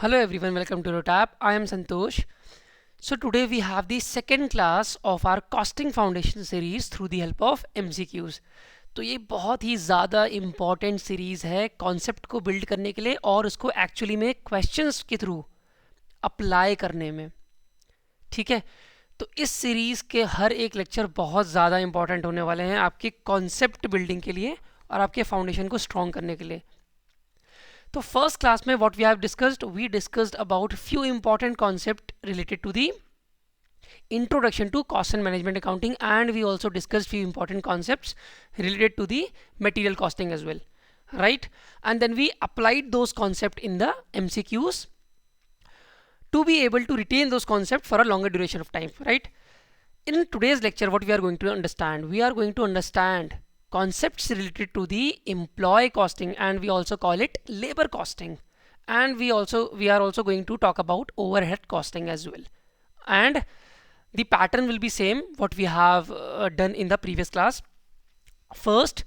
Hello everyone, welcome to Rotap. I am Santosh. So today we have the second class of our costing foundation series through the help of MCQs. तो ये बहुत ही ज़्यादा important series है concept को build करने के लिए और उसको एक्चुअली में क्वेश्चंस के थ्रू अप्लाई करने में। ठीक है, तो इस सीरीज़ के हर एक लेक्चर बहुत ज़्यादा इंपॉर्टेंट होने वाले हैं आपके कॉन्सेप्ट बिल्डिंग के लिए और आपके फाउंडेशन को स्ट्रॉन्ग करने के लिए। तो फर्स्ट क्लास में what we discussed about few important concept related to the introduction to cost and management accounting, and we also discussed few important concepts related to the material costing as well, right? And then we applied those concepts in the MCQs to be able to retain those concepts for a longer duration of time, right? In today's lecture, what we are going to understand concepts related to the employee costing, and we also call it labor costing, and we are also going to talk about overhead costing as well. And the pattern will be same what we have done in the previous class. First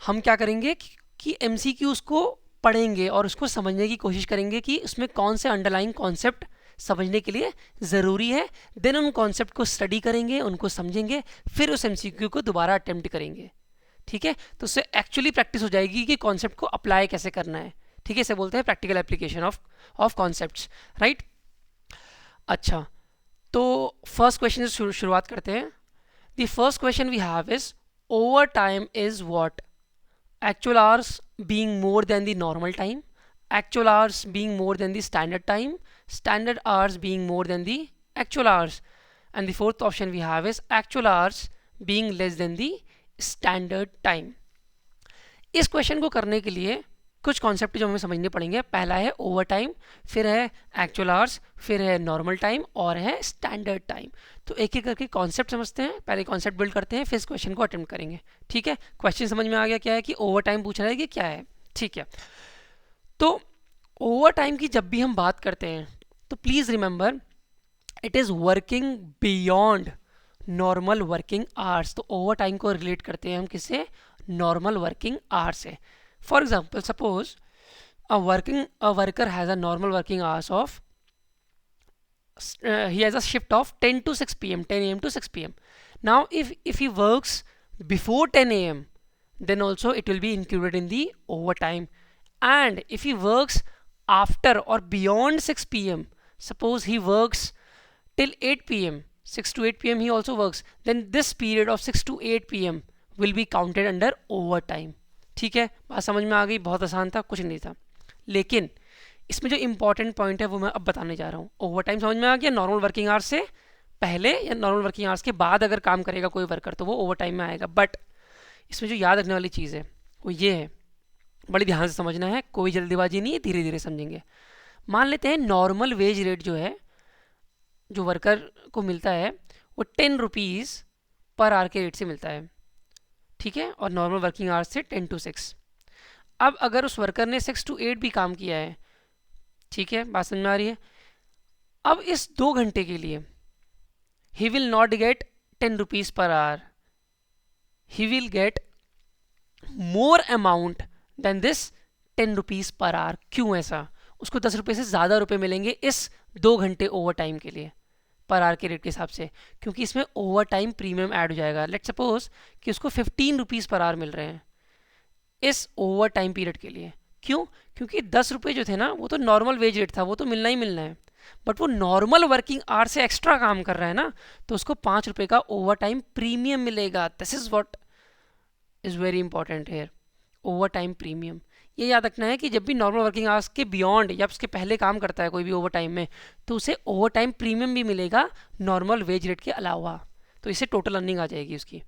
हम क्या करेंगे कि MCQs को पढ़ेंगे और उसको समझने की कोशिश करेंगे कि उसमें कौन से अंडरलाइंग कॉन्सेप्ट समझने के लिए ज़रूरी है। देन उन कॉन्सेप्ट को स्टडी करेंगे, उनको समझेंगे, फिर उस MCQ को दोबारा अटेम्प्ट करेंगे। ठीक है, तो उससे एक्चुअली प्रैक्टिस हो जाएगी कि कॉन्सेप्ट को अप्लाई कैसे करना है। ठीक है, इसे बोलते हैं practical application of concepts, right. अच्छा, तो फर्स्ट क्वेश्चन से शुरुआत करते हैं। The first question we have is overtime is what? Actual hours being more than the normal time, actual hours being more than the standard time, standard hours being more than the actual hours, and the fourth option we have is actual hours being less than the standard time. इस question को करने के लिए कुछ concept जो हमें समझने पड़ेंगे। पहला है ओवर टाइम, फिर है एक्चुअल आवर्स, फिर है नॉर्मल टाइम और है स्टैंडर्ड टाइम। तो एक एक करके कॉन्सेप्ट समझते हैं, पहले कॉन्सेप्ट बिल्ड करते हैं, फिर इस क्वेश्चन को अटेम्प्ट करेंगे। ठीक है, क्वेश्चन समझ में आ गया क्या है कि ओवर टाइम पूछ रहा है कि क्या है। ठीक है, तो ओवर टाइम की जब भी हम बात करते हैं तो please remember it is working beyond normal working hours. तो ओवर टाइम को रिलेट करते हैं हम किससे? नॉर्मल वर्किंग आवर्स से। For example, suppose a worker has a normal working hours of he has a shift of 10 to 6 p.m. 10 a.m. to 6 p.m. Now if he works before 10 a.m. then also it will be included in the overtime, and if he works after or beyond 6 p.m. suppose he works till 8 p.m. 6 to 8 p.m. he also works, then this period of 6 to 8 p.m. will be counted under overtime. ठीक है, बात समझ में आ गई? बहुत आसान था, कुछ नहीं था। लेकिन इसमें जो इंपॉर्टेंट पॉइंट है वो मैं अब बताने जा रहा हूँ। ओवर टाइम समझ में आ गया? नॉर्मल वर्किंग आवर्स से पहले या नॉर्मल वर्किंग आवर्स के बाद अगर काम करेगा कोई वर्कर तो वो ओवर टाइम में आएगा। बट इसमें जो याद रखने वाली चीज़ है वो ये है, बड़ी ध्यान से समझना है, कोई जल्दीबाजी नहीं है, धीरे धीरे समझेंगे। मान लेते हैं नॉर्मल वेज रेट जो है, जो वर्कर को मिलता है वो 10 रुपीज़ पर आवर के रेट से मिलता है। ठीक है, और नॉर्मल वर्किंग आवर्स से 10 to 6। अब अगर उस वर्कर ने 6 to 8 भी काम किया है, ठीक है, बात समझ में आ रही है? अब इस 2 घंटे के लिए he will not get 10 rupees per hour, he will get more amount than this 10 rupees per hour. क्यों ऐसा? उसको 10 रुपये से ज़्यादा रुपये मिलेंगे इस 2 घंटे ओवर टाइम के लिए पर आवर के रेट के हिसाब से, क्योंकि इसमें ओवर टाइम प्रीमियम ऐड हो जाएगा। लेट सपोज कि उसको 15 रुपीज़ पर आवर मिल रहे हैं इस ओवर टाइम पीरियड के लिए। क्यों? क्योंकि 10 रुपये जो थे ना वो तो नॉर्मल वेज रेट था, वो तो मिलना ही मिलना है, बट वो नॉर्मल वर्किंग आवर से एक्स्ट्रा काम कर रहा है ना, तो उसको 5 रुपये का ओवर टाइम प्रीमियम मिलेगा। This is what is very important here, overtime premium. ये याद रखना है कि जब भी नॉर्मल वर्किंग आवर्स के बियॉन्ड या उसके पहले काम करता है कोई भी ओवर टाइम में, तो उसे ओवर टाइम प्रीमियम भी मिलेगा नॉर्मल वेज रेट के अलावा। तो इससे टोटल अर्निंग आ जाएगी उसकी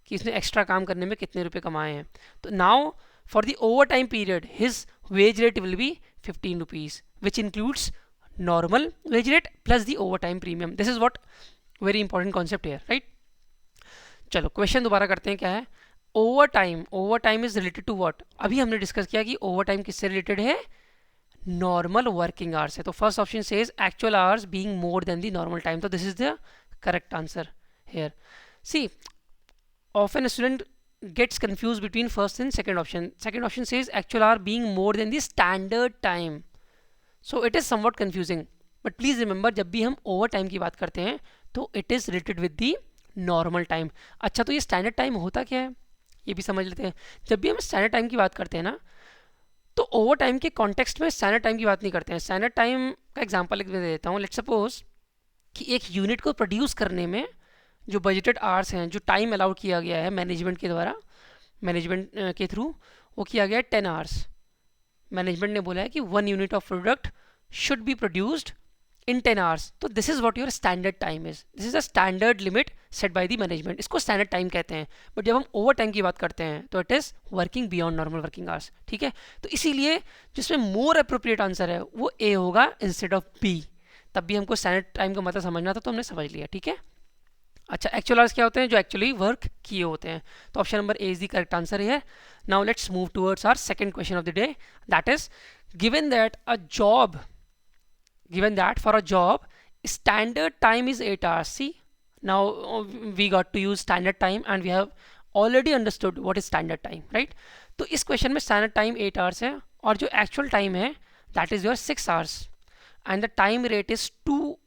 कि इसने एक्स्ट्रा काम करने में कितने रुपए कमाए हैं। तो now for the overtime period his wage rate will be 15 rupees which includes normal wage rate plus the overtime premium. This is what very important concept है, राइट। चलो क्वेश्चन दोबारा करते हैं, क्या है? Overtime is related to what? अभी हमने डिस्कस किया कि ओवर टाइम किससे रिलेटेड है? नॉर्मल वर्किंग आवर्स है। तो first option says actual hours being more than the normal time, तो this is the correct answer here. See often student gets confused between first and second option. Second option says actual hour being more than the standard time. So it is somewhat confusing, but please remember जब भी हम over time की बात करते हैं तो it is related with the normal time. अच्छा, तो ये स्टैंडर्ड टाइम होता क्या है ये भी समझ लेते हैं। जब भी हम स्टैंडर्ड टाइम की बात करते हैं ना, तो ओवर टाइम के कॉन्टेक्स्ट में स्टैंडर्ड टाइम की बात नहीं करते हैं। स्टैंडर्ड टाइम का एग्जांपल एक दे देता हूँ। लेट्स सपोज कि एक यूनिट को प्रोड्यूस करने में जो बजटेड आवर्स हैं, जो टाइम अलाउड किया गया है मैनेजमेंट के द्वारा, मैनेजमेंट के थ्रू वो किया गया है 10 आवर्स। मैनेजमेंट ने बोला है कि 1 unit of product should be produced in 10 hours. तो this is what your standard time is, this is a standard limit set by the management, इसको स्टैंडर्ड टाइम कहते हैं। बट जब हम ओवर टाइम की बात करते हैं तो it is working beyond normal working hours, ठीक है। तो इसीलिए जिसमें मोर अप्रोप्रिएट आंसर है वो ए होगा इंस्टेड ऑफ बी। तब भी हमको स्टैंडर्ड टाइम का मतलब समझना था तो हमने समझ लिया, ठीक है। अच्छा, एक्चुअल आवर्स क्या होते हैं? जो एक्चुअली वर्क किए होते हैं। तो option number A is the correct answer है। Now let's move towards our second question of the day, that is given that for a job standard time is 8 hours. See, now we got to use standard time and we have already understood what is standard time, right? तो इस question में standard time 8 hours है और जो actual time है that is your 6 hours and the time rate is 2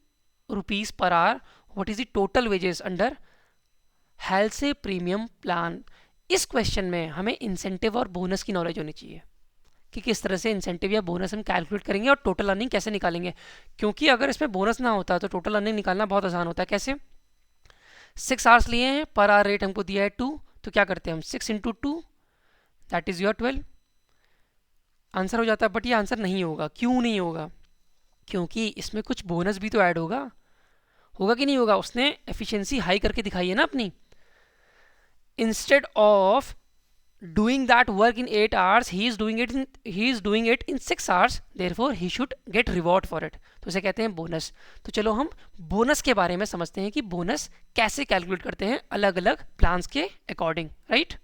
rupees per hour. What is the total wages under हेल्से premium plan? इस question में हमें इंसेंटिव और बोनस की नॉलेज होनी चाहिए कि किस तरह से इंसेंटिव या बोनस हम कैलकुलेट करेंगे और टोटल अर्निंग कैसे निकालेंगे। क्योंकि अगर इसमें बोनस ना होता तो टोटल अर्निंग निकालना बहुत आसान होता है। कैसे? 6 आवर्स लिए हैं, पर आवर रेट हमको दिया है 2, तो क्या करते हैं हम 6 into 2 that is your 12, answer हो जाता है। बट ये आंसर नहीं होगा। क्यों नहीं होगा? क्योंकि इसमें कुछ बोनस भी तो ऐड होगा। होगा कि नहीं होगा? उसने एफिशिएंसी हाई करके दिखाई है ना अपनी। Instead of doing that work in 8 hours he is doing it in 6 hours, therefore he should get reward for it। तो इसे कहते हैं बोनस। तो चलो हम बोनस के बारे में समझते हैं कि बोनस कैसे कैलकुलेट करते हैं अलग अलग प्लान्स के अकॉर्डिंग, राइट।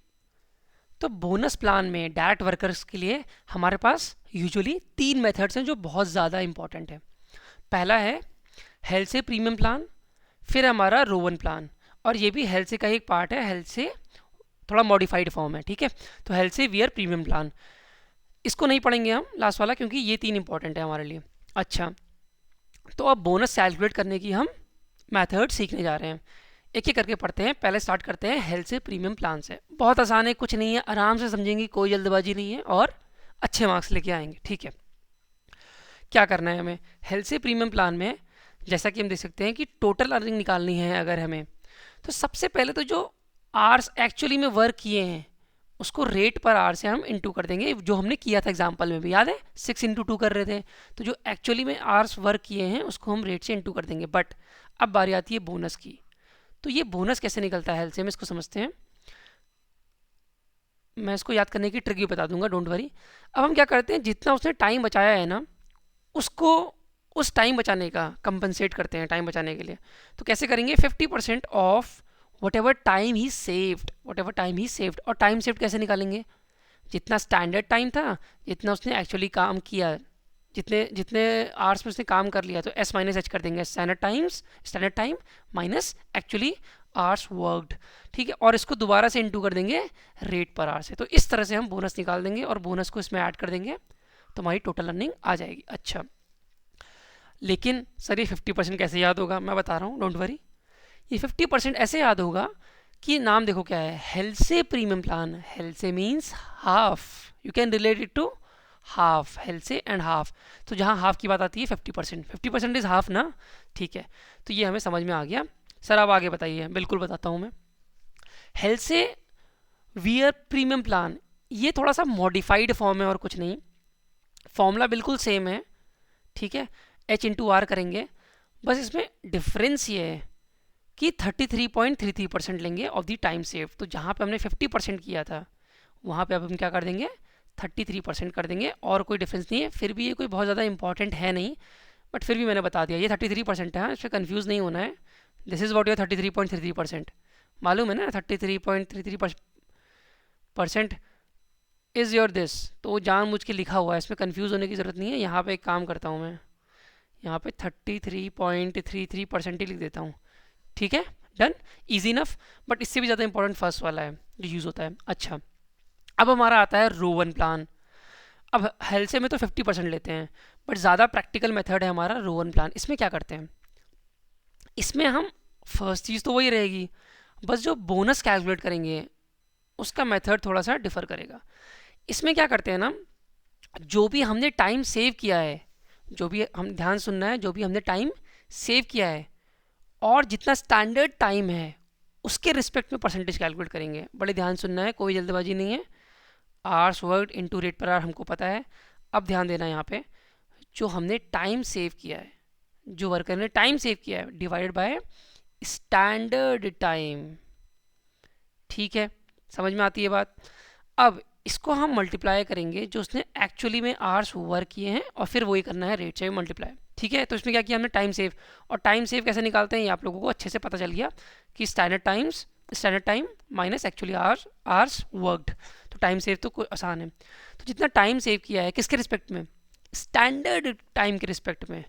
तो बोनस प्लान में डायरेक्ट वर्कर्स के लिए हमारे पास यूजुअली 3 मेथड्स हैं जो बहुत ज़्यादा इंपॉर्टेंट है। पहला है हेल्थ से प्रीमियम प्लान, फिर हमारा रोवन प्लान, और ये भी हेल्थ से का एक पार्ट है, हेल्थ से थोड़ा मॉडिफाइड फॉर्म है, ठीक है। तो हेल्थ से वियर प्रीमियम प्लान, इसको नहीं पढ़ेंगे हम लास्ट वाला क्योंकि ये 3 इंपॉर्टेंट है हमारे लिए। अच्छा, तो अब बोनस कैलकुलेट करने की हम मेथड सीखने जा रहे हैं। एक एक करके पढ़ते हैं। पहले स्टार्ट करते हैं हेल्थ से प्रीमियम प्लान से। बहुत आसान है, कुछ नहीं है, आराम से समझेंगे, कोई जल्दबाजी नहीं है और अच्छे मार्क्स लेके आएंगे, ठीक है। क्या करना है हमें हेल्थ से प्रीमियम प्लान में? जैसा कि हम देख सकते हैं कि टोटल अर्निंग निकालनी है अगर हमें, तो सबसे पहले तो जो आवर्स एक्चुअली में वर्क किए हैं उसको रेट पर आवर से हम इंटू कर देंगे, जो हमने किया था एग्जांपल में भी, याद है 6 इंटू 2 कर रहे थे। तो जो एक्चुअली में आवर्स वर्क किए हैं उसको हम रेट से इंटू कर देंगे। बट अब बारी आती है बोनस की। तो ये बोनस कैसे निकलता है हेल्थ से, हम इसको समझते हैं। मैं इसको याद करने की ट्रिक भी बता दूंगा, डोंट वरी। अब हम क्या करते हैं, जितना उसने टाइम बचाया है ना उसको उस टाइम बचाने का कंपनसेट करते हैं, टाइम बचाने के लिए। तो कैसे करेंगे? 50% of whatever time he saved, और टाइम सेव्ड कैसे निकालेंगे? जितना स्टैंडर्ड टाइम था, जितना उसने एक्चुअली काम किया, जितने जितने आवर्स में उसने काम कर लिया, तो एस माइनस एच कर देंगे। Standard time minus actually hours worked, ठीक है। और इसको दोबारा से इंटू कर देंगे रेट पर आवर से। तो इस तरह से हम बोनस निकाल देंगे और बोनस को इसमें ऐड कर देंगे तो हमारी टोटल अर्निंग आ जाएगी। अच्छा, लेकिन सर ये 50% कैसे याद होगा? मैं बता रहा हूँ, डोंट वरी। ये 50% ऐसे याद होगा कि नाम देखो क्या है, Halsey premium plan. Halsey means half, you can relate it to half, Halsey and half. तो जहाँ हाफ की बात आती है 50%, 50% इज हाफ ना, ठीक है। तो ये हमें समझ में आ गया। सर आप आगे बताइए। बिल्कुल बताता हूँ मैं। हेल्थ से वियर प्रीमियम प्लान ये थोड़ा सा मॉडिफाइड फॉर्म है और कुछ नहीं, फॉर्मूला बिल्कुल सेम है, ठीक है। एच इंटू आर करेंगे, बस इसमें डिफरेंस ये है कि 33.33% लेंगे ऑफ द टाइम सेव। तो जहाँ पे हमने 50% किया था वहाँ पे अब हम क्या कर देंगे 33% कर देंगे, और कोई डिफरेंस नहीं है। फिर भी ये कोई बहुत ज़्यादा इंपॉर्टेंट है नहीं, बट फिर भी मैंने बता दिया ये 33% है, इसमें कन्फ्यूज़ नहीं होना है। दिस इज़ वॉट योर 33.33%, मालूम है ना 33.33% इज़ योर दिस। तो जानबूझ के लिखा हुआ है, इसमें कन्फ्यूज़ होने की ज़रूरत नहीं है। यहाँ पे एक काम करता हूँ मैं, यहाँ पे 33.33% ही लिख देता हूँ, ठीक है। Done, easy enough. बट इससे भी ज़्यादा इंपॉर्टेंट फर्स्ट वाला है जो यूज़ होता है। अच्छा, अब हमारा आता है रोवन प्लान। अब हेल्थ से में तो 50% लेते हैं, बट ज़्यादा प्रैक्टिकल मेथड है हमारा रोवन प्लान। इसमें क्या करते हैं, इसमें हम फर्स्ट चीज़ तो वही रहेगी, बस जो बोनस कैलकुलेट करेंगे उसका मेथड थोड़ा सा डिफर करेगा। इसमें क्या करते हैं ना, जो भी हमने टाइम सेव किया है, जो भी हम ध्यान सुनना है, जो भी हमने टाइम सेव किया है और जितना स्टैंडर्ड टाइम है उसके रिस्पेक्ट में परसेंटेज कैलकुलेट करेंगे। बड़े ध्यान सुनना है, कोई जल्दबाजी नहीं है। Hours worked into rate per hour हमको पता है। अब ध्यान देना यहाँ पे, जो हमने टाइम सेव किया है, जो वर्कर ने टाइम सेव किया है डिवाइडेड बाय स्टैंडर्ड टाइम। ठीक है, समझ में आती है बात। अब इसको हम मल्टीप्लाई करेंगे जो उसने एक्चुअली में आवर्स वर्क किए हैं और फिर वही करना है रेट से मल्टीप्लाई। ठीक है, तो इसमें क्या किया हमने, टाइम सेव। और टाइम सेव कैसे निकालते हैं ये आप लोगों को अच्छे से पता चल गया कि standard time minus actually hours worked. तो टाइम सेव तो कोई आसान है। तो जितना टाइम सेव किया है किसके रिस्पेक्ट में, स्टैंडर्ड टाइम के रिस्पेक्ट में,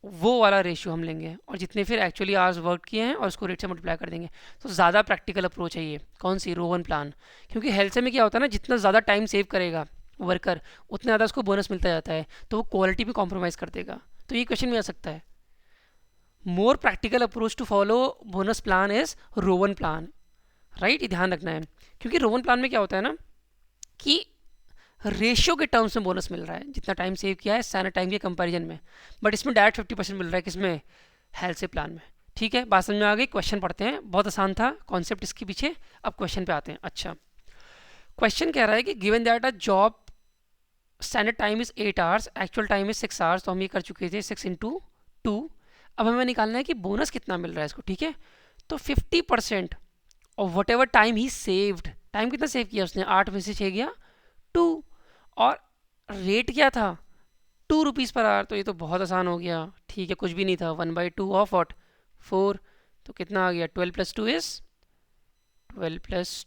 वो वाला रेशियो हम लेंगे और जितने फिर एक्चुअली आवर्स वर्क किए हैं और उसको रेट से मल्टीप्लाई कर देंगे। तो ज़्यादा प्रैक्टिकल अप्रोच है ये, कौन सी, रोवन प्लान। क्योंकि हेल्थ से में क्या होता है ना, जितना ज़्यादा टाइम सेव करेगा वर्कर उतना ज़्यादा उसको बोनस मिलता जाता है, तो वो क्वालिटी भी कॉम्प्रोमाइज़ कर देगा। तो ये क्वेश्चन भी आ सकता है, more practical approach to follow bonus plan is Rowan plan, right. ये ध्यान रखना है, क्योंकि रोवन प्लान में क्या होता है ना कि रेशियो के टर्म्स में बोनस मिल रहा है, जितना टाइम सेव किया है स्टैंडर्ड टाइम के कंपैरिजन में। बट इसमें डायरेक्ट 50% मिल रहा है, किसमें, हेल्थ से प्लान में। ठीक है, बात समझ में आ गई। क्वेश्चन पढ़ते हैं, बहुत आसान था कॉन्सेप्ट इसके पीछे। अब क्वेश्चन पे आते हैं। अच्छा, क्वेश्चन कह रहा है कि given that a job standard time is 8 hours, actual time is 6 hours, तो हम ये कर चुके थे 6 इंटू 2। अब हमें निकालना है कि बोनस कितना मिल रहा है इसको। ठीक है, तो 50% of what ever time he saved, time कितना सेव किया उसने, 8 में से 6 गया 2, और रेट क्या था, 2 रुपीज़ पर आवर। तो ये तो बहुत आसान हो गया। ठीक है, कुछ भी नहीं था, 1/2 ऑफ वॉट 4, तो कितना आ गया, 12 +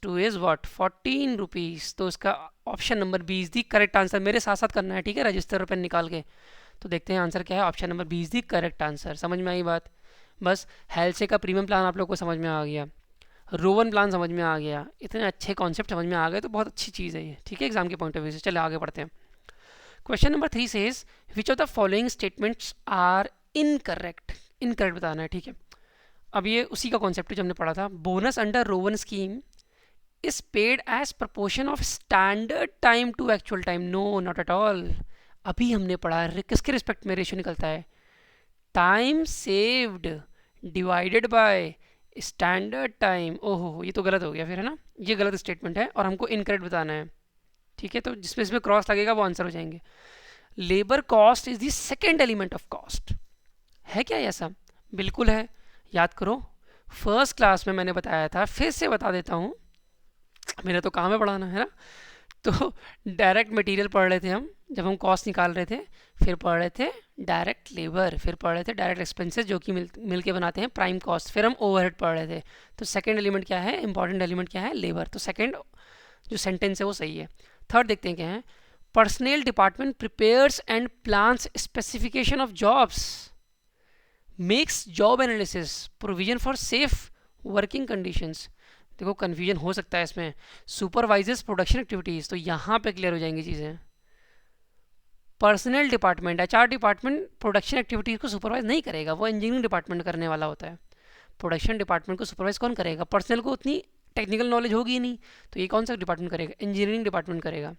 2 इज़ वॉट 14 रुपीज़। तो इसका option number B is the correct answer. मेरे साथ साथ करना है, ठीक है, रजिस्टर और पेन निकाल के। तो देखते हैं आंसर क्या है। Option number B is the correct answer. समझ में आई बात। बस हेल्थ से का प्रीमियम प्लान आप लोग को समझ में आ गया, रोवन प्लान समझ में आ गया, इतने अच्छे कॉन्सेप्ट समझ में आ गए तो बहुत अच्छी चीज़ है ये। ठीक है, एग्जाम के पॉइंट ऑफ व्यू से। चले आगे बढ़ते हैं। Question number 3 says which of the following statements are incorrect. Incorrect बताना है। ठीक है, अब ये उसी का कॉन्सेप्ट है जो हमने पढ़ा था। Bonus under Rowan scheme is paid as proportion of standard time to actual time. No, not at all. अभी हमने पढ़ा किसके रिस्पेक्ट में रेशियो निकलता है, time saved divided by standard time. ओहो, ये तो गलत हो गया फिर, है ना, ये गलत स्टेटमेंट है और हमको इनकरेक्ट बताना है। ठीक है, तो जिसमें इसमें क्रॉस लगेगा वो आंसर हो जाएंगे। Labour cost is the second element of cost, है क्या ऐसा, बिल्कुल है। याद करो, फर्स्ट क्लास में मैंने बताया था, फिर से बता देता हूँ, मेरा तो काम है पढ़ाना, है ना। तो डायरेक्ट मटेरियल पढ़ रहे थे हम जब हम कॉस्ट निकाल रहे थे, फिर पढ़ रहे थे डायरेक्ट लेबर, फिर पढ़ रहे थे डायरेक्ट एक्सपेंसेस जो कि मिल के बनाते हैं प्राइम कॉस्ट, फिर हम ओवरहेड पढ़ रहे थे। तो सेकंड एलिमेंट क्या है, इंपॉर्टेंट एलिमेंट क्या है, लेबर। तो सेकंड जो सेंटेंस है वो सही है। थर्ड देखते हैं क्या है, personal department prepares and plans specification of jobs, makes job analysis, provision for safe working conditions. देखो कन्फ्यूजन हो सकता है इसमें, सुपरवाइजर्स प्रोडक्शन एक्टिविटीज़, तो यहाँ पे क्लियर हो जाएंगी चीज़ें। Personal department, HR department production activities को सुपरवाइज नहीं करेगा, वो इंजीनियरिंग डिपार्टमेंट करने वाला होता है। प्रोडक्शन डिपार्टमेंट को सुपरवाइज कौन करेगा, पर्सनल को उतनी टेक्निकल नॉलेज होगी ही नहीं, तो ये कौन सा डिपार्टमेंट करेगा, इंजीनियरिंग डिपार्टमेंट करेगा।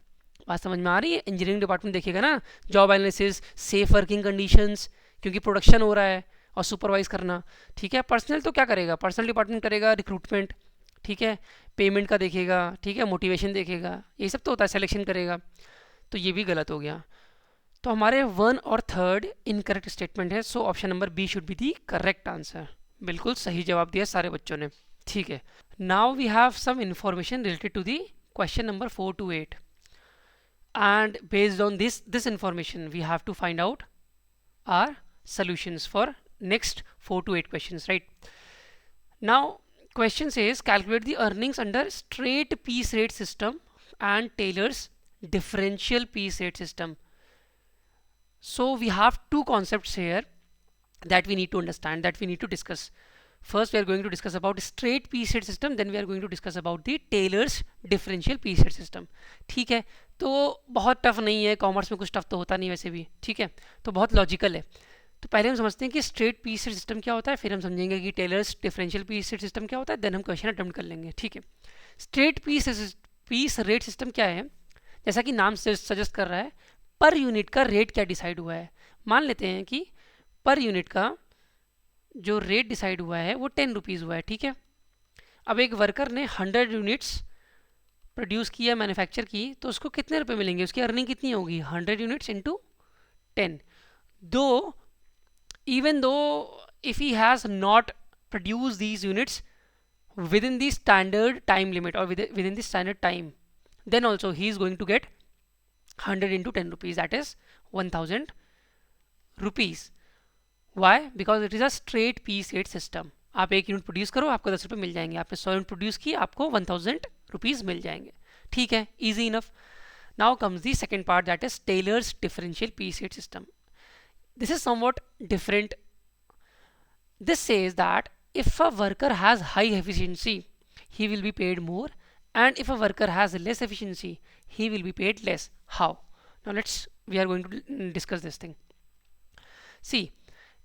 बात समझ में आ रही है, इंजीनियरिंग डिपार्टमेंट देखिएगा ना, job analysis, safe working conditions, क्योंकि प्रोडक्शन हो रहा है, और सुपरवाइज करना। ठीक है, पर्सनल तो क्या करेगा, पर्सनल डिपार्टमेंट करेगा रिक्रूटमेंट, ठीक है, पेमेंट का देखेगा, ठीक है, मोटिवेशन देखेगा, ये सब तो होता है, सिलेक्शन करेगा। तो ये भी गलत हो गया। तो हमारे 1 और 3 इनकरेक्ट स्टेटमेंट है। So option number B should be the correct answer. बिल्कुल सही जवाब दिया सारे बच्चों ने। ठीक है, now we have some information related to the question number 4 to 8, and based on this information we have to find out our solutions for next 4 to 8 questions, right? Now question says calculate the earnings under straight piece rate system and Taylor's differential piece rate system. So we have two concepts here that we need to understand, that we need to discuss. First we are going to discuss about straight piece rate system, then we are going to discuss about the Taylor's differential piece rate system. ठीक है, तो बहुत tough नहीं है, commerce में कुछ tough तो होता नहीं वैसे भी, ठीक है, तो बहुत लॉजिकल है। तो पहले हम समझते हैं कि स्ट्रेट पीस सेट सिस्टम क्या होता है, फिर हम समझेंगे कि Taylor's differential piece set system क्या होता है, देन हम क्वेश्चन अटेम्प्ट कर लेंगे, ठीक है। स्ट्रेट पीस रेट सिस्टम क्या है, जैसा कि नाम से सजेस्ट कर रहा है, पर यूनिट का रेट क्या डिसाइड हुआ है। मान लेते हैं कि पर यूनिट का जो रेट डिसाइड हुआ है वो 10 रुपीज़ हुआ है, ठीक है। अब एक वर्कर ने 100 यूनिट्स प्रोड्यूस किया, मैन्युफैक्चर की, तो उसको कितने रुपए मिलेंगे, उसकी अर्निंग कितनी होगी, 100 यूनिट्स इंटू 10। दो even though if he has not produced these units within the standard time limit or within the standard time, then also he is going to get 100 into 10 rupees, that is 1000 rupees. Why? Because it is a straight piece rate system. आप एक unit produce करो, आपको 10 रुपये मिल जाएंगे, आपने 100 unit produce की, आपको 1000 rupees मिल जाएंगे, ठीक है, easy enough. Now comes the second part, that is Taylor's differential piece rate system. This is somewhat different. This says that if a worker has high efficiency, he will be paid more, and if a worker has less efficiency, he will be paid less. How? Now we are going to discuss this thing. See,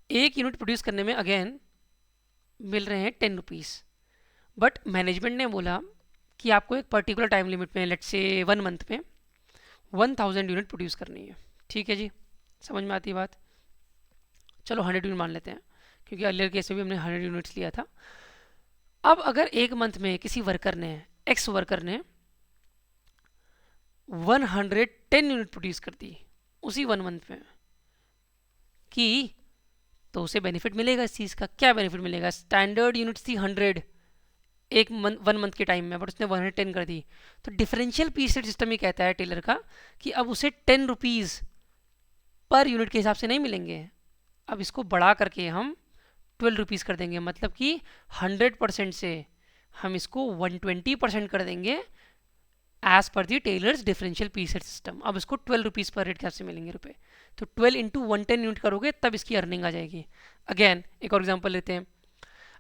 एक unit produce करने में again मिल रहे हैं 10 rupees, but management ने बोला कि आपको एक पर्टिकुलर टाइम लिमिट में, लेट्स से 1 मंथ में 1000 यूनिट प्रोड्यूस करनी है, ठीक है जी, समझ में आती है बात। चलो 100 यूनिट मान लेते हैं, क्योंकि अर्लियर केस में भी हमने 100 यूनिट्स लिया था। अब अगर एक मंथ में किसी वर्कर ने, एक्स वर्कर ने 110 यूनिट प्रोड्यूस कर दी उसी 1 मंथ में की, तो उसे बेनिफिट मिलेगा इस चीज़ का। क्या बेनिफिट मिलेगा, स्टैंडर्ड यूनिट्स थी 100 एक मंथ 1 मंथ के टाइम में, बट उसने 110 कर दी, तो डिफरेंशियल पीस रेट सिस्टम ये कहता है टेलर का कि अब उसे 10 रुपीज़ पर यूनिट के हिसाब से नहीं मिलेंगे, अब इसको बढ़ा करके हम 12 रुपीज़ कर देंगे, मतलब कि 100% से हम इसको 120% कर देंगे एज पर the Taylor's differential piece rate system. अब इसको 12 रुपीज़ पर रेट के हिसाब से मिलेंगे रुपए, तो 12 इंटू 110 यूनिट करोगे तब इसकी अर्निंग आ जाएगी। अगेन एक और एग्जांपल लेते हैं,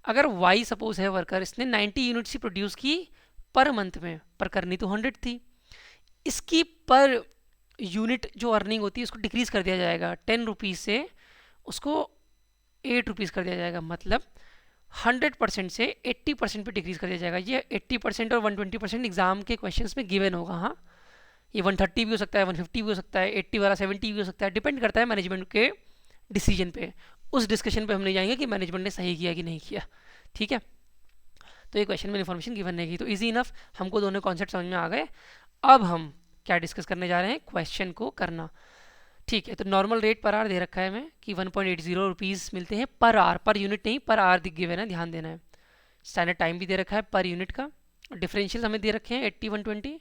अगर वाई सपोज है वर्कर, इसने 90 यूनिट्स ही प्रोड्यूस की पर मंथ में, पर करनी तो 100 थी, इसकी पर यूनिट जो अर्निंग होती है उसको डिक्रीज़ कर दिया जाएगा, 10 रुपीज़ से उसको 8 रुपीज़ कर दिया जाएगा, मतलब 100% से 80% पे डिक्रीज़ कर दिया जाएगा। ये 80% और 120% एग्जाम के क्वेश्चंस में गिवन होगा, हाँ, ये 130 भी हो सकता है, 150 भी हो सकता है, 80 वाला 70 भी हो सकता है, डिपेंड करता है मैनेजमेंट के डिसीजन पे। उस डिस्कशन पे हम नहीं जाएंगे कि मैनेजमेंट ने सही किया कि नहीं किया, ठीक है। तो ये क्वेश्चन में इन्फॉर्मेशन गिवन रहेगी, तो ईजी इनफ, हमको दोनों कॉन्सेप्ट समझ में आ गए। अब हम क्या डिस्कस करने जा रहे हैं, क्वेश्चन को करना, ठीक है। तो नॉर्मल रेट पर आवर दे रखा है हमें कि 1.80 रुपीज़ मिलते हैं पर आवर, पर यूनिट नहीं, पर आवर दिख गिवन है, ध्यान देना है। स्टैंडर्ड टाइम भी दे रखा है पर यूनिट का, डिफरेंशियल हमें दे रखे हैं 80 120,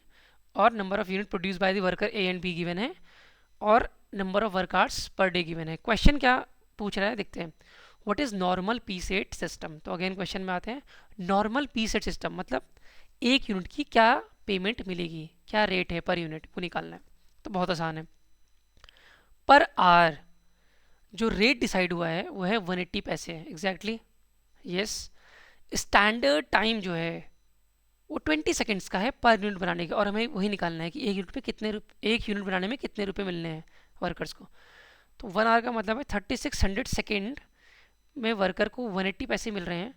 और number of unit produce by the worker A and be given है, और number of work hours per day given है। क्वेश्चन क्या पूछ रहा है देखते हैं, what is normal P set system. तो अगेन क्वेश्चन में आते हैं, नॉर्मल पी सेट सिस्टम मतलब एक यूनिट की क्या पेमेंट मिलेगी, क्या रेट है पर यूनिट, वो निकालना है। तो बहुत आसान है, पर आवर जो रेट डिसाइड हुआ है वो है 180 पैसे है, एग्जैक्टली यस। स्टैंडर्ड टाइम जो है वो 20 सेकेंड्स का है पर यूनिट बनाने का, और हमें वही निकालना है कि एक यूनिट पे कितने एक यूनिट बनाने में कितने रुपए मिलने हैं वर्कर्स को। तो 1 आवर का मतलब है 3600 सेकेंड में वर्कर को 180 पैसे मिल रहे हैं,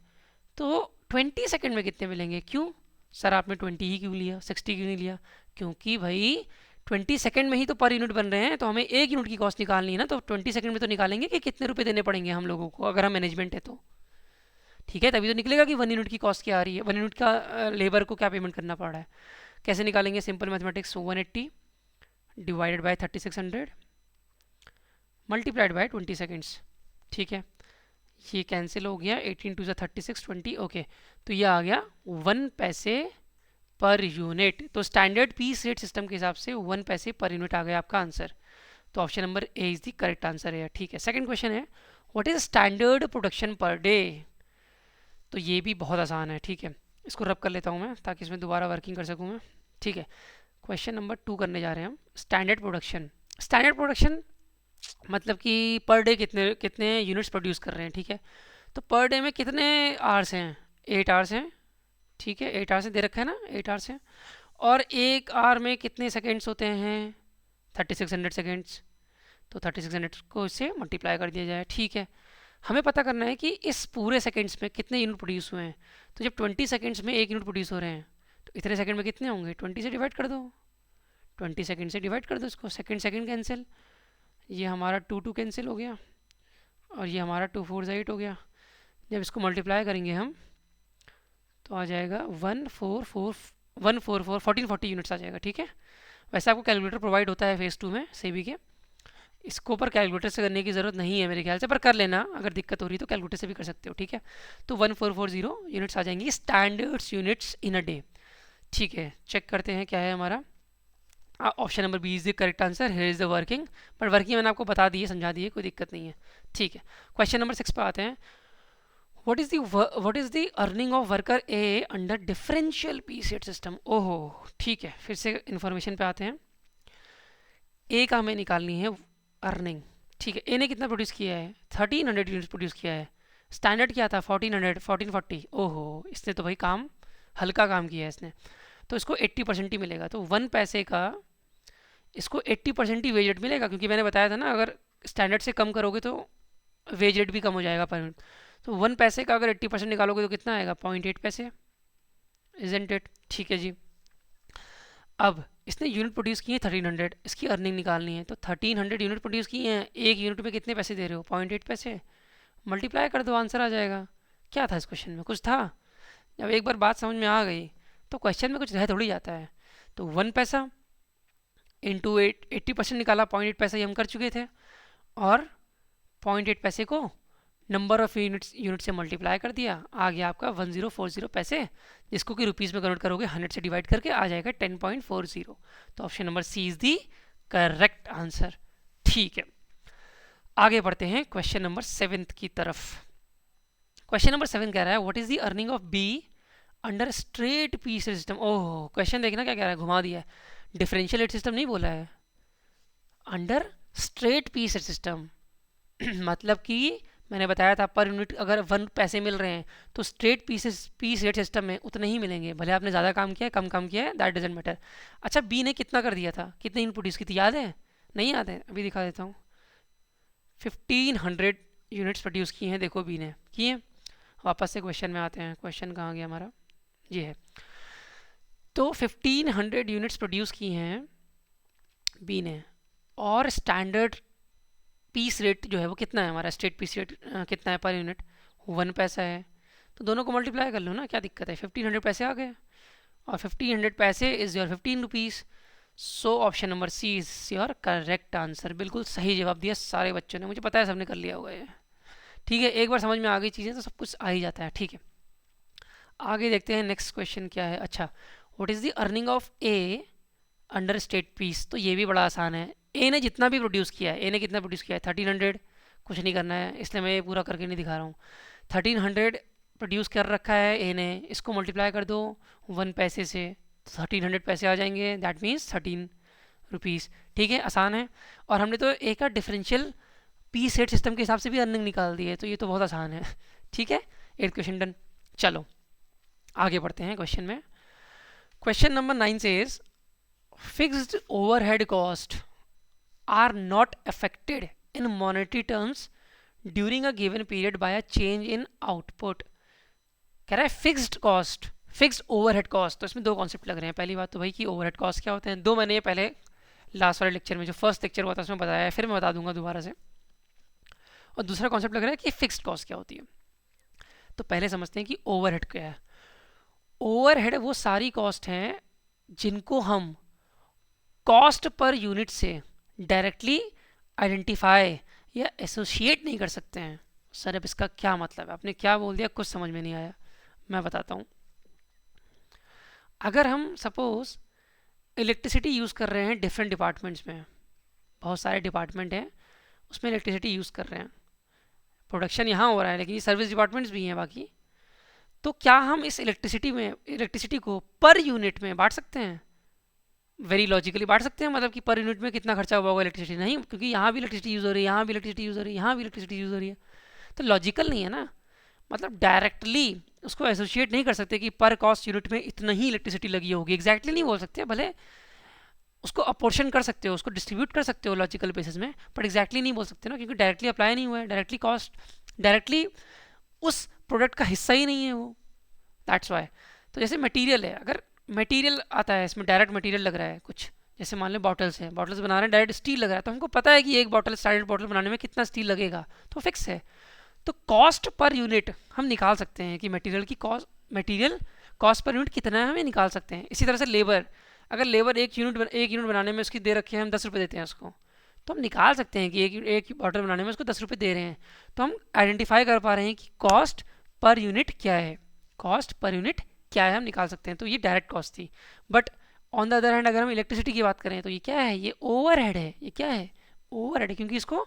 तो 20 सेकेंड में कितने मिलेंगे। क्यों सर आपने 20 ही क्यों लिया, 60 क्यों नहीं लिया, क्योंकि भाई 20 सेकंड में ही तो पर यूनिट बन रहे हैं, तो हमें एक यूनिट की कॉस्ट निकालनी है ना, तो 20 सेकंड में तो निकालेंगे कि कितने रुपए देने पड़ेंगे हम लोगों को, अगर हम मैनेजमेंट है तो, ठीक है, तभी तो निकलेगा कि 1 यूनिट की कॉस्ट क्या आ रही है, 1 यूनिट का लेबर को क्या पेमेंट करना पड़ रहा है। कैसे निकालेंगे, simple mathematics, 180 divided by 3600 multiplied by 20 seconds, ठीक है, ये कैंसिल हो गया, 18 टू 36 20, ओके, तो ये आ गया 1 पैसे पर यूनिट। तो स्टैंडर्ड पीस रेट सिस्टम के हिसाब से 1 पैसे पर यूनिट आ गया आपका आंसर, तो option number A is the correct answer है, ठीक है। सेकंड क्वेश्चन है, what is standard production per day. तो ये भी बहुत आसान है, ठीक है, इसको रब कर लेता हूँ मैं ताकि इसमें दोबारा वर्किंग कर सकूँ मैं, ठीक है। क्वेश्चन नंबर 2 करने जा रहे हैं हम, स्टैंडर्ड प्रोडक्शन। स्टैंडर्ड प्रोडक्शन मतलब कि पर डे कितने कितने यूनिट्स प्रोड्यूस कर रहे हैं, ठीक है। तो पर डे में कितने आवर्स हैं, 8 आवर्स हैं, ठीक है, 8 आवर्स दे रखा है ना, 8 आवर्स हैं, और एक आवर में कितने सेकेंड्स होते हैं? 3600 सेकेंड्स। तो 3600 को इससे मल्टीप्लाई कर दिया जाए, ठीक है। हमें पता करना है कि इस पूरे सेकेंड्स में कितने यूनिट प्रोड्यूस हुए हैं। तो जब 20 सेकेंड्स में 1 यूनिट प्रोड्यूस हो रहे हैं तो इतने सेकंड में कितने होंगे? 20 से डिवाइड कर दो, 20 सेकंड से डिवाइड कर दो इसको। सेकंड सेकंड कैंसिल, ये हमारा 2 कैंसिल हो गया और ये हमारा 2 4 8 हो गया। जब इसको मल्टीप्लाई करेंगे हम तो आ जाएगा 1440 यूनिट्स आ जाएगा, ठीक है। वैसे आपको कैलकुलेटर प्रोवाइड होता है फेज़ 2 में सेबी के। इसको पर कैलकुलेटर से करने की ज़रूरत नहीं है मेरे ख्याल से, पर कर लेना अगर दिक्कत हो रही है तो कैलकुलेटर से भी कर सकते हो, ठीक है। तो 1440 यूनिट्स आ जाएंगी standards units in a day, ठीक है। चेक करते हैं क्या है हमारा। Option number B is the correct answer. Here is the working, but working मैंने आपको बता दी है, समझा दी है, कोई दिक्कत नहीं है, ठीक है। क्वेश्चन नंबर 6 पे आते हैं। What is the earning of worker A under differential piece rate system? ओहो, ठीक है, फिर से इंफॉर्मेशन पे आते हैं। ए का हमें निकालनी है अर्निंग, ठीक है। ए ने कितना प्रोड्यूस किया है? 1300 यूनिट्स प्रोड्यूस किया है। स्टैंडर्ड क्या था? 1440। ओहो, इसने तो भाई काम हल्का काम किया है इसने, तो इसको 80% ही मिलेगा। तो 1 पैसे का इसको 80% ही वेज रेट मिलेगा, क्योंकि मैंने बताया था ना अगर स्टैंडर्ड से कम करोगे तो वेज रेट भी कम हो जाएगा पर यूनिट। तो 1 पैसे का अगर 80% निकालोगे तो कितना आएगा? 0.8 पैसे, इजंट इट, ठीक है जी। अब इसने यूनिट प्रोड्यूस किए हैं 1300, इसकी अर्निंग निकालनी है। तो 1300 यूनिट प्रोड्यूस किए हैं, एक यूनिट में कितने पैसे दे रहे हो? 0.8 पैसे। मल्टीप्लाई कर दो, आंसर आ जाएगा। क्या था इस क्वेश्चन में? कुछ था? जब एक बार बात समझ में आ गई तो क्वेश्चन में कुछ रह थोड़ी जाता है। तो 1 पैसा इंटू 80% निकाला, 0.8 पैसा ही हम कर चुके थे, और 0.8 पैसे को नंबर ऑफ यूनिट से मल्टीप्लाई कर दिया, आ गया आपका 1040 पैसे, जिसको कि रुपीज़ में कन्वर्ट करोगे 100 से डिवाइड करके आ जाएगा 10.40। तो option number C is the correct answer, ठीक है। आगे बढ़ते हैं क्वेश्चन नंबर 7 की तरफ। क्वेश्चन नंबर 7 कह रहा है what is the earning of B under straight piece system. ओह, क्वेश्चन देखना क्या कह रहा है, घुमा दिया है। डिफरेंशियल रेट सिस्टम नहीं बोला है, अंडर स्ट्रेट पीस सिस्टम मतलब कि मैंने बताया था पर यूनिट अगर 1 पैसे मिल रहे हैं तो स्ट्रेट पीस रेट सिस्टम में उतने ही मिलेंगे, भले आपने ज़्यादा काम किया है कम काम किया है, दैट डजेंट मैटर। अच्छा, बी ने कितना कर दिया था, कितने यूनिट प्रोड्यूस की थी, याद है? नहीं याद है? अभी दिखा देता हूँ। 1500 यूनिट्स प्रोड्यूस किए हैं, देखो बी ने किए। वापस से क्वेश्चन में आते हैं, क्वेश्चन कहाँ गया हमारा, ये है। तो 1500 यूनिट्स प्रोड्यूस किए हैं बी ने, और स्टैंडर्ड पीस रेट जो है वो कितना है हमारा, स्ट्रेट पीस रेट कितना है पर यूनिट? 1 पैसा है। तो दोनों को मल्टीप्लाई कर लो ना, क्या दिक्कत है? 1500 पैसे आ गए और 1500 पैसे is your 15 rupees. So option number C is your correct answer. बिल्कुल सही जवाब दिया सारे बच्चों ने, मुझे पता है सबने कर लिया होगा ये, ठीक है। एक बार समझ में आ गई चीज़ें तो सब कुछ आ ही जाता है, ठीक है। आगे देखते हैं नेक्स्ट क्वेश्चन क्या है। अच्छा, what is the earning of A under state piece? तो ये भी बड़ा आसान है। ए ने जितना भी प्रोड्यूस किया है, ए ने कितना प्रोड्यूस किया है? 1300, कुछ नहीं करना है, इसलिए मैं ये पूरा करके नहीं दिखा रहा हूँ। 1300 प्रोड्यूस कर रखा है ए ने, इसको मल्टीप्लाई कर दो 1 पैसे से, 1300 पैसे आ जाएंगे, दैट मीन्स 13 रुपीज़, ठीक है, आसान है। और हमने तो ए का डिफरेंशियल पीस रेट सिस्टम के हिसाब से भी अर्निंग निकाल दी है, तो ये तो बहुत आसान है, ठीक है। 8th question done. चलो आगे बढ़ते हैं क्वेश्चन में। Question number 9 says fixed overhead cost are not affected in monetary terms during a given period by a change in output। कह रहा है fixed cost, fixed overhead cost. तो इसमें दो कॉन्सेप्ट लग रहे हैं। पहली बात तो भाई कि ओवरहेड कॉस्ट क्या होते हैं, दो मैंने ये पहले लास्ट वाले लेक्चर में जो फर्स्ट लेक्चर हुआ था उसमें बताया है, फिर मैं बता दूंगा दोबारा से। और दूसरा कॉन्सेप्ट लग रहा है कि फिक्स्ड कॉस्ट क्या होती है। तो पहले समझते हैं कि ओवरहेड क्या है। ओवरहेड वो सारी कॉस्ट हैं जिनको हम कॉस्ट पर यूनिट से डायरेक्टली आइडेंटिफाई या एसोसिएट नहीं कर सकते हैं। सर अब इसका क्या मतलब है, आपने क्या बोल दिया, कुछ समझ में नहीं आया, मैं बताता हूँ। अगर हम सपोज इलेक्ट्रिसिटी यूज़ कर रहे हैं डिफरेंट डिपार्टमेंट्स में, बहुत सारे डिपार्टमेंट हैं उसमें इलेक्ट्रिसिटी यूज़ कर रहे हैं, प्रोडक्शन यहाँ हो रहा है लेकिन ये सर्विस डिपार्टमेंट्स भी हैं बाकी, तो क्या हम इस इलेक्ट्रिसिटी को पर यूनिट में बांट सकते हैं? वेरी लॉजिकली बांट सकते हैं, मतलब कि पर यूनिट में कितना खर्चा हुआ होगा इलेक्ट्रिसिटी, नहीं, क्योंकि यहाँ भी इलेक्ट्रिसिटी यूज़ हो रही है, यहाँ भी इलेक्ट्रिसिटी यूज़ हो रही है, यहाँ भी इलेक्ट्रिसिटी यूज़ हो रही है, तो लॉजिकल नहीं है ना। मतलब डायरेक्टली उसको एसोसिएट नहीं कर सकते कि पर कॉस्ट यूनिट में इतना ही इलेक्ट्रिसिटी लगी होगी, एग्जैक्टली नहीं बोल सकते, भले उसको अपोर्शन कर सकते हो, उसको डिस्ट्रीब्यूट कर सकते हो लॉजिकल बेसिस में, बट एग्जैक्टली नहीं बोल सकते ना, क्योंकि डायरेक्टली अप्लाई नहीं हुआ है, डायरेक्टली कॉस्ट डायरेक्टली उस प्रोडक्ट का हिस्सा ही नहीं है वो, दैट्स वाई। तो जैसे मटेरियल है, अगर मटेरियल आता है इसमें डायरेक्ट मटेरियल लग रहा है कुछ, जैसे मान लो बॉटल्स हैं, बॉटल्स बना रहे हैं डायरेक्ट स्टील लग रहा है, तो हमको पता है कि एक बॉटल स्टैंडर्ड बॉटल बनाने में कितना स्टील लगेगा, तो फिक्स है। तो कॉस्ट पर यूनिट हम निकाल सकते हैं कि मटेरियल की cost, material cost per unit कितना है हमें निकाल सकते हैं। इसी तरह से लेबर, अगर लेबर एक यूनिट बनाने में उसकी दे रखी है, हम 10 रुपये देते हैं उसको, तो हम निकाल सकते हैं कि एक बॉटल बनाने में उसको 10 रुपये दे रहे हैं, तो हम आइडेंटिफाई कर पा रहे हैं कि कॉस्ट पर यूनिट क्या है, कॉस्ट पर यूनिट क्या है हम निकाल सकते हैं। तो ये डायरेक्ट कॉस्ट थी। But on the other hand अगर हम इलेक्ट्रिसिटी की बात करें तो ये क्या है, ये ओवरहेड है। ये क्या है, ओवरहेड है, क्योंकि इसको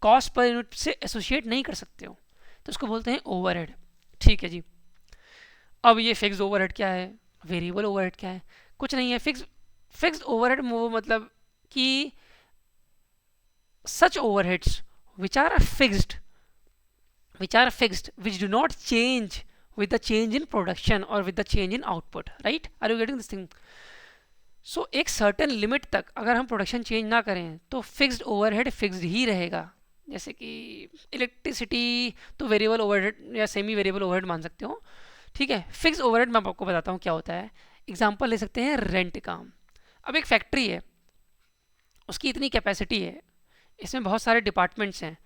कॉस्ट पर यूनिट से एसोसिएट नहीं कर सकते हो, तो इसको बोलते हैं ओवरहेड। ठीक है जी। अब ये फिक्स्ड ओवरहेड क्या है, वेरिएबल ओवरहेड क्या है, कुछ नहीं है। फिक्स्ड ओवरहेड वो मतलब कि such overheads which are fixed which do not change with the change in production or with the change in output, right? Are you getting this thing? So एक certain limit तक अगर हम production change ना करें तो fixed overhead fixed ही रहेगा। जैसे कि इलेक्ट्रिसिटी तो वेरिएबल ओवरहेड या सेमी वेरिएबल ओवरहेड मान सकते हो, ठीक है। फिक्स्ड ओवरहेड मैं आपको बताता हूँ क्या होता है। एग्जांपल ले सकते हैं रेंट का। अब एक फैक्ट्री है, उसकी इतनी कैपेसिटी है, इसमें बहुत सारे डिपार्टमेंट्स हैं।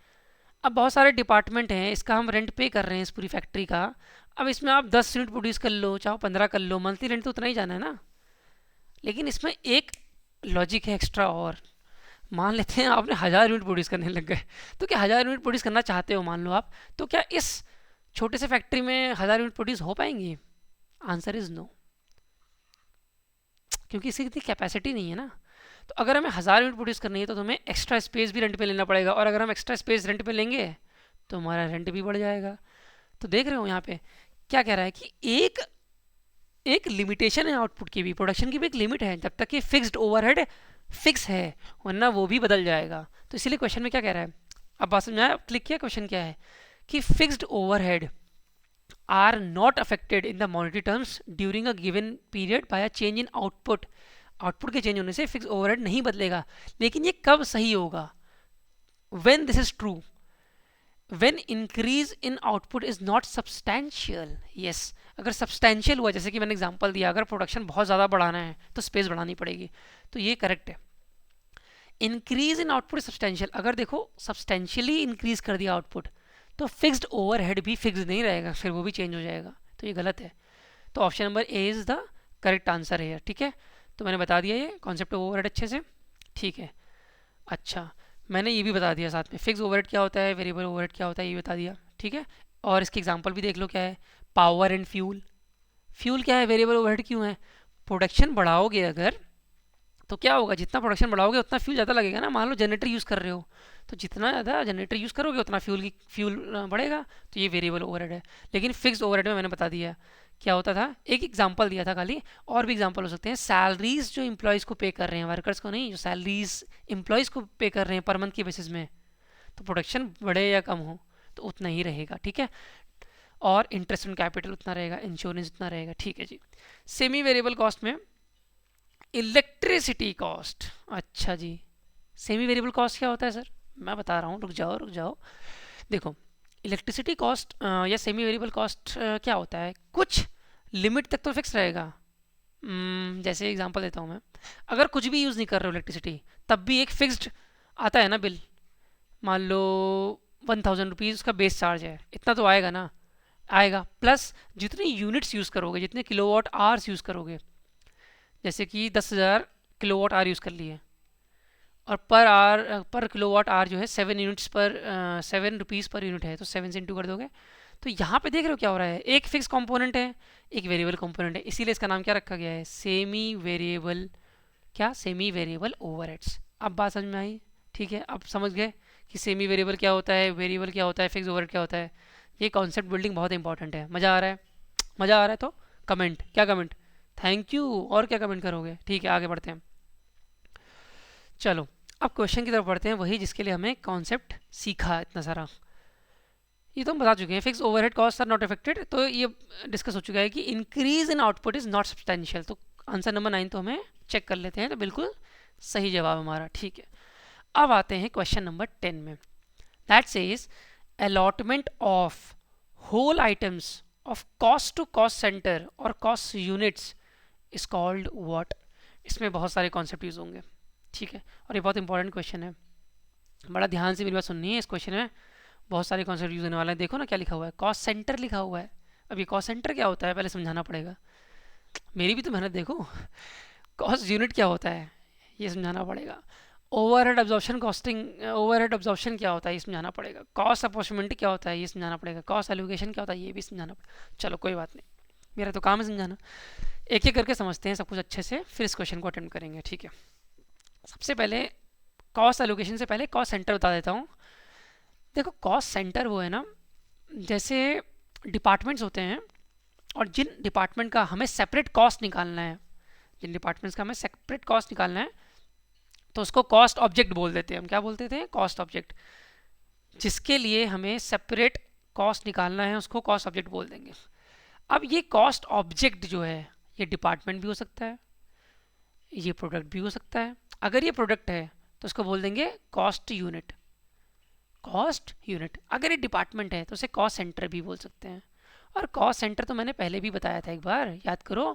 अब बहुत सारे डिपार्टमेंट हैं, इसका हम रेंट पे कर रहे हैं इस पूरी फैक्ट्री का। अब इसमें आप 10 यूनिट प्रोड्यूस कर लो, चाहे 15 कर लो, मंथली रेंट तो उतना ही जाना है ना। लेकिन इसमें एक लॉजिक है एक्स्ट्रा और, मान लेते हैं आपने 1000 यूनिट प्रोड्यूस करने लग गए, तो क्या 1000 यूनिट प्रोड्यूस करना चाहते हो मान लो आप, तो क्या इस छोटे से फैक्ट्री में 1000 यूनिट प्रोड्यूस हो पाएंगी? आंसर इज़ नो, क्योंकि इसकी इतनी कैपेसिटी नहीं है ना। तो अगर हमें 1000 यूनिट प्रोड्यूस करनी है तो हमें एक्स्ट्रा स्पेस भी रेंट पे लेना पड़ेगा, और अगर हम एक्स्ट्रा स्पेस रेंट पे लेंगे तो हमारा रेंट भी बढ़ जाएगा। तो देख रहे हो यहाँ पे क्या कह रहा है कि एक लिमिटेशन है आउटपुट की भी, प्रोडक्शन की भी एक लिमिट है, जब तक कि फिक्स्ड ओवरहेड फिक्स है, वरना वो भी बदल जाएगा। तो इसीलिए क्वेश्चन में क्या कह रहा है, अब बात समझ में आया? क्लिक किया, क्वेश्चन क्या है कि fixed overhead are not affected in the monetary terms during a given period by a change in output. Output के चेंज होने से फिक्स ओवरहेड नहीं बदलेगा। लेकिन ये कब सही होगा? When this is true, when increase in output is not substantial. Yes, अगर सब्सटैंशियल हुआ, जैसे कि मैंने एग्जांपल दिया, अगर प्रोडक्शन बहुत ज़्यादा बढ़ाना है तो स्पेस बढ़ानी पड़ेगी, तो ये करेक्ट है। इंक्रीज इन आउटपुट सब्सटैंशियल, अगर देखो सब्सटैंशियली इंक्रीज कर दिया आउटपुट, तो फिक्स्ड ओवरहेड भी फिक्स नहीं रहेगा, फिर वो भी चेंज हो जाएगा, तो ये गलत है। तो option number A is the correct answer है। ठीक है, तो मैंने बता दिया ये कॉन्सेप्ट ऑफ ओवरहेड अच्छे से। ठीक है, अच्छा मैंने ये भी बता दिया साथ में, फिक्स ओवरहेड क्या होता है, वेरिएबल ओवरहेड क्या होता है, ये बता दिया। ठीक है, और इसके एग्जांपल भी देख लो क्या है, पावर एंड फ्यूल। फ्यूल क्या है, वेरिएबल ओवरहेड क्यों है? प्रोडक्शन बढ़ाओगे अगर तो क्या होगा, जितना प्रोडक्शन बढ़ाओगे उतना फ्यूल ज़्यादा लगेगा ना। मान लो जनरेटर यूज़ कर रहे हो, तो जितना ज़्यादा जनरेटर यूज़ करोगे उतना फ्यूल बढ़ेगा, तो ये वेरिएबल ओवरहेड है। लेकिन फिक्स ओवरहेड में मैंने बता दिया क्या होता था, एक एग्जांपल दिया था खाली, और भी एग्जांपल हो सकते हैं। सैलरीज जो एम्प्लॉयज़ को पे कर रहे हैं, वर्कर्स को नहीं, जो सैलरीज एम्प्लॉयज़ को पे कर रहे हैं पर मंथ के बेसिस में, तो प्रोडक्शन बढ़े या कम हो तो उतना ही रहेगा। ठीक है, और इंटरेस्ट ऑन कैपिटल उतना रहेगा, इंश्योरेंस उतना रहेगा। ठीक है जी। सेमी वेरिएबल कॉस्ट में इलेक्ट्रिसिटी कॉस्ट, अच्छा जी, सेमी वेरिएबल कॉस्ट क्या होता है सर? मैं बता रहा हूँ, रुक जाओ। देखो, इलेक्ट्रिसिटी कॉस्ट या सेमी वेरिएबल कॉस्ट क्या होता है, कुछ लिमिट तक तो फिक्स रहेगा। जैसे एग्जांपल देता हूँ मैं, अगर कुछ भी यूज़ नहीं कर रहे हो इलेक्ट्रिसिटी, तब भी एक फिक्स्ड आता है ना बिल। मान लो 1000 रुपीज़ उसका बेस चार्ज है, इतना तो आएगा ना, आएगा, प्लस जितने यूनिट्स यूज़ करोगे, जितने किलोवाट आवर्स यूज़ करोगे, जैसे कि 10,000 किलोवाट आवर यूज़ कर लिए, और पर किलोवाट आवर जो है 7 यूनिट्स पर 7 रुपीज़ पर यूनिट है, तो 7 से इंटू कर दोगे। तो यहाँ पे देख रहे हो क्या हो रहा है, एक फिक्स कंपोनेंट है, एक वेरिएबल कंपोनेंट है, इसीलिए इसका नाम क्या रखा गया है, सेमी वेरिएबल। क्या? Semi variable overheads. अब बात समझ में आई? ठीक है, अब समझ गए कि सेमी वेरिएबल क्या होता है, वेरिएबल क्या होता है, फिक्स ओवरहेड क्या होता है। ये कॉन्सेप्ट बिल्डिंग बहुत इंपॉर्टेंट है। मज़ा आ रहा है? मज़ा आ रहा है तो कमेंट, क्या कमेंट, थैंक यू, और क्या कमेंट करोगे? ठीक है, आगे बढ़ते हैं। चलो अब क्वेश्चन की तरफ बढ़ते हैं, वही जिसके लिए हमें कॉन्सेप्ट सीखा इतना सारा। ये तो हम बता चुके हैं, fix overhead cost are not affected, तो ये डिस्कस हो चुका है कि increase in output is not substantial. तो आंसर नंबर 9 तो हमें चेक कर लेते हैं, तो बिल्कुल सही जवाब हमारा। ठीक है, अब आते हैं क्वेश्चन नंबर 10 में। That says allotment of whole items of cost to cost centre और cost units is called what. इसमें बहुत सारे कॉन्सेप्ट यूज होंगे, ठीक है, और ये बहुत इंपॉर्टेंट क्वेश्चन है, बड़ा ध्यान से मेरी बात सुननी है। इस क्वेश्चन में बहुत सारे कॉन्सेप्ट यूज होने वाले हैं। देखो ना क्या लिखा हुआ है, कॉस्ट सेंटर लिखा हुआ है। अब ये कॉस्ट सेंटर क्या होता है पहले समझाना पड़ेगा, मेरी भी तो मेहनत देखो। कॉस्ट यूनिट क्या होता है ये समझाना पड़ेगा। Overhead absorption costing, overhead absorption क्या होता है ये समझाना पड़ेगा। कॉस्ट अपॉर्चुनिटी क्या होता है ये समझाना पड़ेगा। कॉस्ट एलोकेशन क्या होता है ये भी समझाना पड़ेगा। चलो कोई बात नहीं, मेरा तो काम है समझाना। एक एक करके समझते हैं सब कुछ अच्छे से, फिर इस क्वेश्चन को अटेम्प्ट करेंगे। ठीक है, सबसे पहले कॉस्ट एलोकेशन से पहले कॉस्ट सेंटर बता देता हूँ। देखो कॉस्ट सेंटर वो है ना, जैसे डिपार्टमेंट्स होते हैं और जिन डिपार्टमेंट का हमें सेपरेट कॉस्ट निकालना है, जिन डिपार्टमेंट्स का हमें सेपरेट कॉस्ट निकालना है तो उसको कॉस्ट ऑब्जेक्ट बोल देते हैं हम। क्या बोलते थे? Cost object. जिसके लिए हमें सेपरेट कॉस्ट निकालना है उसको कॉस्ट ऑब्जेक्ट बोल देंगे। अब ये कॉस्ट ऑब्जेक्ट जो है ये डिपार्टमेंट भी हो सकता है, ये प्रोडक्ट भी हो सकता है। अगर ये प्रोडक्ट है तो उसको बोल देंगे कॉस्ट यूनिट, कॉस्ट यूनिट। अगर ये डिपार्टमेंट है तो उसे कॉस्ट सेंटर भी बोल सकते हैं। और कॉस्ट सेंटर तो मैंने पहले भी बताया था, एक बार याद करो,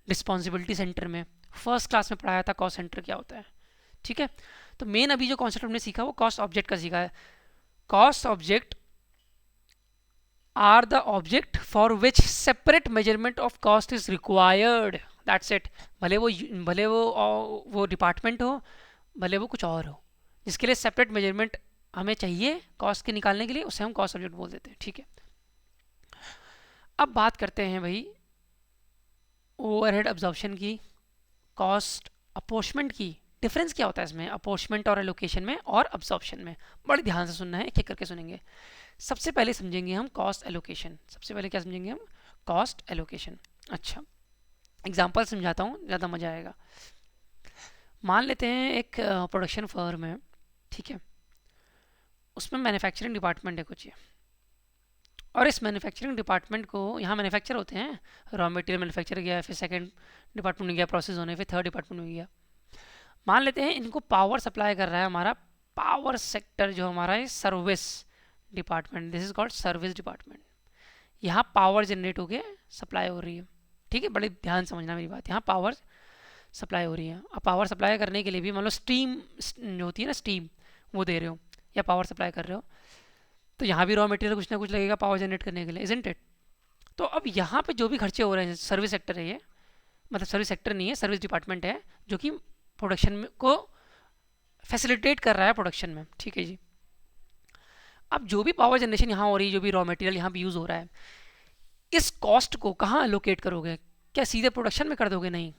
रिस्पॉन्सिबिलिटी सेंटर में फर्स्ट क्लास में पढ़ाया था कॉस्ट सेंटर क्या होता है। ठीक है, तो मेन अभी जो कॉन्सेप्ट हमने सीखा वो कॉस्ट ऑब्जेक्ट का सीखा है। Cost object are the object for which separate measurement of cost is required, that's it. भले वो डिपार्टमेंट हो, भले वो कुछ और हो, जिसके लिए सेपरेट मेजरमेंट हमें चाहिए कॉस्ट के निकालने के लिए, उसे हम कॉस्ट ऑब्जेक्ट बोल देते हैं। ठीक है, अब बात करते हैं भाई ओवरहेड अब्जॉर्प्शन की, कॉस्ट अपोर्चमेंट की। डिफरेंस क्या होता है इसमें अपोर्चमेंट और एलोकेशन में और अब्जॉर्प्शन में? बड़े ध्यान से सुनना है, एक एक करके सुनेंगे। सबसे पहले समझेंगे हम कॉस्ट एलोकेशन। सबसे पहले क्या समझेंगे हम? Cost allocation. अच्छा, एग्जांपल समझाता हूँ, ज़्यादा मज़ा आएगा। मान लेते हैं एक प्रोडक्शन फर्म है, ठीक है, उसमें मैन्युफैक्चरिंग डिपार्टमेंट है कुछ, और इस मैन्युफैक्चरिंग डिपार्टमेंट को, यहाँ मैन्युफैक्चर होते हैं, रॉ मटेरियल मैन्युफैक्चर गया, फिर सेकंड डिपार्टमेंट में गया प्रोसेस होने, फिर थर्ड डिपार्टमेंट में गया। मान लेते हैं इनको पावर सप्लाई कर रहा है हमारा पावर सेक्टर, जो हमारा है service department, this is called service department. यहाँ पावर जनरेट होके सप्लाई हो रही है। ठीक है, बड़े ध्यान समझना मेरी बात, यहाँ पावर सप्लाई हो रही है। अब पावर सप्लाई करने के लिए भी मान लो स्टीम जो होती है ना, स्टीम वो दे रहे हो या पावर सप्लाई कर रहे हो, तो यहाँ भी रॉ मटेरियल कुछ ना कुछ लगेगा पावर जनरेट करने के लिए, इजंट इट? तो अब यहाँ पे जो भी खर्चे हो रहे हैं, सर्विस सेक्टर है ये, मतलब सर्विस सेक्टर नहीं है, सर्विस डिपार्टमेंट है जो कि प्रोडक्शन को फैसिलिटेट कर रहा है प्रोडक्शन में। ठीक है जी, अब जो भी पावर जनरेशन यहाँ हो रही है, जो भी रॉ मटेरियल यहाँ पे यूज़ हो रहा है, इस कॉस्ट को कहाँ एलोकेट करोगे? क्या सीधे प्रोडक्शन में कर दोगे? नहीं,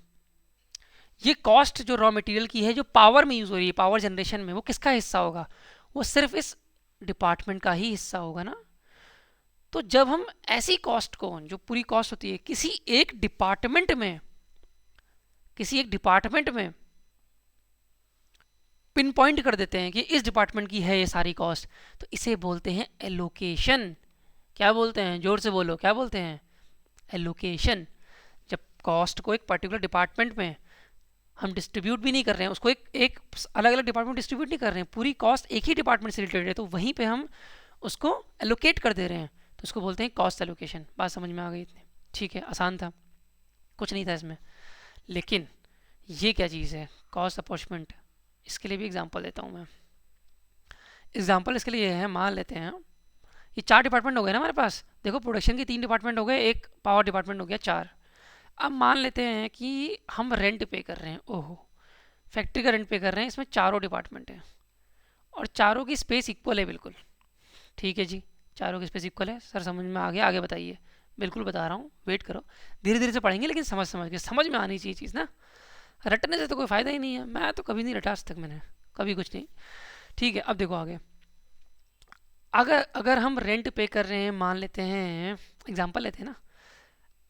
ये कॉस्ट जो रॉ मटेरियल की है, जो पावर में यूज़ हो रही है, पावर जनरेशन में, वो किसका हिस्सा होगा? वो सिर्फ इस डिपार्टमेंट का ही हिस्सा होगा ना। तो जब हम ऐसी कॉस्ट को, जो पूरी कॉस्ट होती है, किसी एक डिपार्टमेंट में पिन पॉइंट कर देते हैं कि इस डिपार्टमेंट की है ये सारी कॉस्ट, तो इसे बोलते हैं एलोकेशन। क्या बोलते हैं? जोर से बोलो, क्या बोलते हैं? एलोकेशन। जब कॉस्ट को एक पर्टिकुलर डिपार्टमेंट में हम डिस्ट्रीब्यूट भी नहीं कर रहे हैं, उसको एक अलग अलग डिपार्टमेंट डिस्ट्रीब्यूट नहीं कर रहे हैं, पूरी कॉस्ट एक ही डिपार्टमेंट से रिलेटेड है, तो वहीं पे हम उसको एलोकेट कर दे रहे हैं, तो उसको बोलते हैं कॉस्ट एलोकेशन। बात समझ में आ गई इतनी? ठीक है, आसान था, कुछ नहीं था इसमें। लेकिन ये क्या चीज़ है कॉस्ट अपॉर्चमेंट? इसके लिए भी एग्जांपल देता हूँ मैं। एग्जांपल इसके लिए है, मान लेते हैं ये 4 डिपार्टमेंट हो गए ना हमारे पास। देखो प्रोडक्शन के 3 डिपार्टमेंट हो गए, एक पावर डिपार्टमेंट हो गया, 4। अब मान लेते हैं कि हम रेंट पे कर रहे हैं, ओहो, फैक्ट्री का रेंट पे कर रहे हैं, इसमें चारों डिपार्टमेंट हैं और चारों की स्पेस इक्वल है बिल्कुल। ठीक है जी, चारों की स्पेस इक्वल है। सर समझ में आ गया? आगे बताइए। बिल्कुल बता रहा हूँ, वेट करो, धीरे धीरे से पढ़ेंगे, लेकिन समझ में आनी चाहिए चीज़ ना। रटने से तो कोई फ़ायदा ही नहीं है, मैं तो कभी नहीं रटा आज तक, मैंने कभी कुछ नहीं। ठीक है, अब देखो आगे। अगर हम रेंट पे कर रहे हैं, मान लेते हैं, एग्जांपल लेते हैं ना,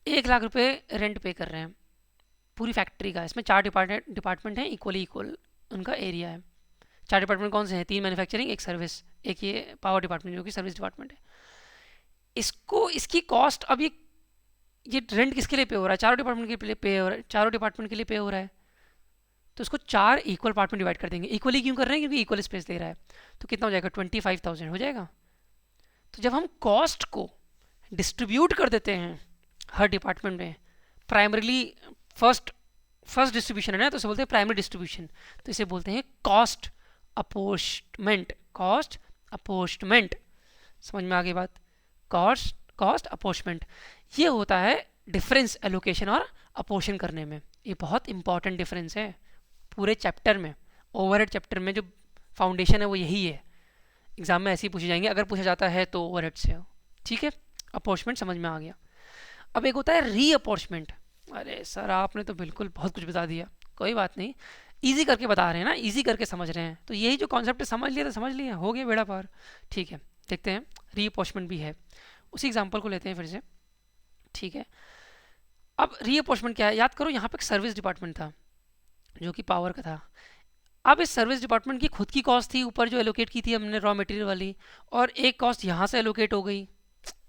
1 लाख रुपए रेंट पे कर रहे हैं पूरी फैक्ट्री का। इसमें 4 डिपार्टमेंट हैं, इक्वल उनका एरिया है। 4 डिपार्टमेंट कौन से हैं? 3 मैन्युफैक्चरिंग, एक सर्विस, एक ये पावर डिपार्टमेंट जो कि सर्विस डिपार्टमेंट है। इसको इसकी कॉस्ट, अब ये रेंट किसके लिए पे हो रहा है? चारों डिपार्टमेंट के लिए पे हो रहा है, चारों डिपार्टमेंट के लिए पे हो रहा है। तो इसको 4 इक्वल पार्ट में डिवाइड कर देंगे। इक्वली क्यों कर रहे हैं? क्योंकि इक्वल स्पेस दे रहा है। तो कितना हो जाएगा? 25,000 हो जाएगा। तो जब हम कॉस्ट को डिस्ट्रीब्यूट कर देते हैं हर डिपार्टमेंट में, प्राइमरीली फर्स्ट डिस्ट्रीब्यूशन है ना, तो इसे बोलते हैं प्राइमरी डिस्ट्रीब्यूशन। तो इसे बोलते हैं कॉस्ट अपोस्टमेंट। कॉस्ट अपोस्टमेंट, समझ में आ गई बात? कॉस्ट अपोस्टमेंट ये होता है डिफरेंस एलोकेशन और अपोर्शन करने में। ये बहुत इंपॉर्टेंट डिफरेंस है पूरे चैप्टर में। ओवरहेड चैप्टर में जो फाउंडेशन है वो यही है। एग्जाम में ऐसे ही पूछे जाएंगे, अगर पूछा जाता है तो ओवरहेड से हो। ठीक है, अपोर्चमेंट समझ में आ गया। अब एक होता है री अपोर्चमेंट। अरे सर आपने तो बिल्कुल बहुत कुछ बता दिया। कोई बात नहीं, इजी करके बता रहे हैं ना, इजी करके समझ रहे हैं। तो यही जो कॉन्सेप्ट समझ लिया तो समझ लिया, हो गया बेड़ा पार। ठीक है, देखते हैं री अपोर्चमेंट भी है। उसी एग्जाम्पल को लेते हैं फिर से। ठीक है, अब री अपोर्चमेंट क्या है? याद करो, यहाँ पे एक सर्विस डिपार्टमेंट था जो कि पावर का था। अब इस सर्विस डिपार्टमेंट की खुद की कॉस्ट थी ऊपर जो एलोकेट की थी हमने रॉ मटेरियल वाली, और एक कॉस्ट यहाँ से एलोकेट हो गई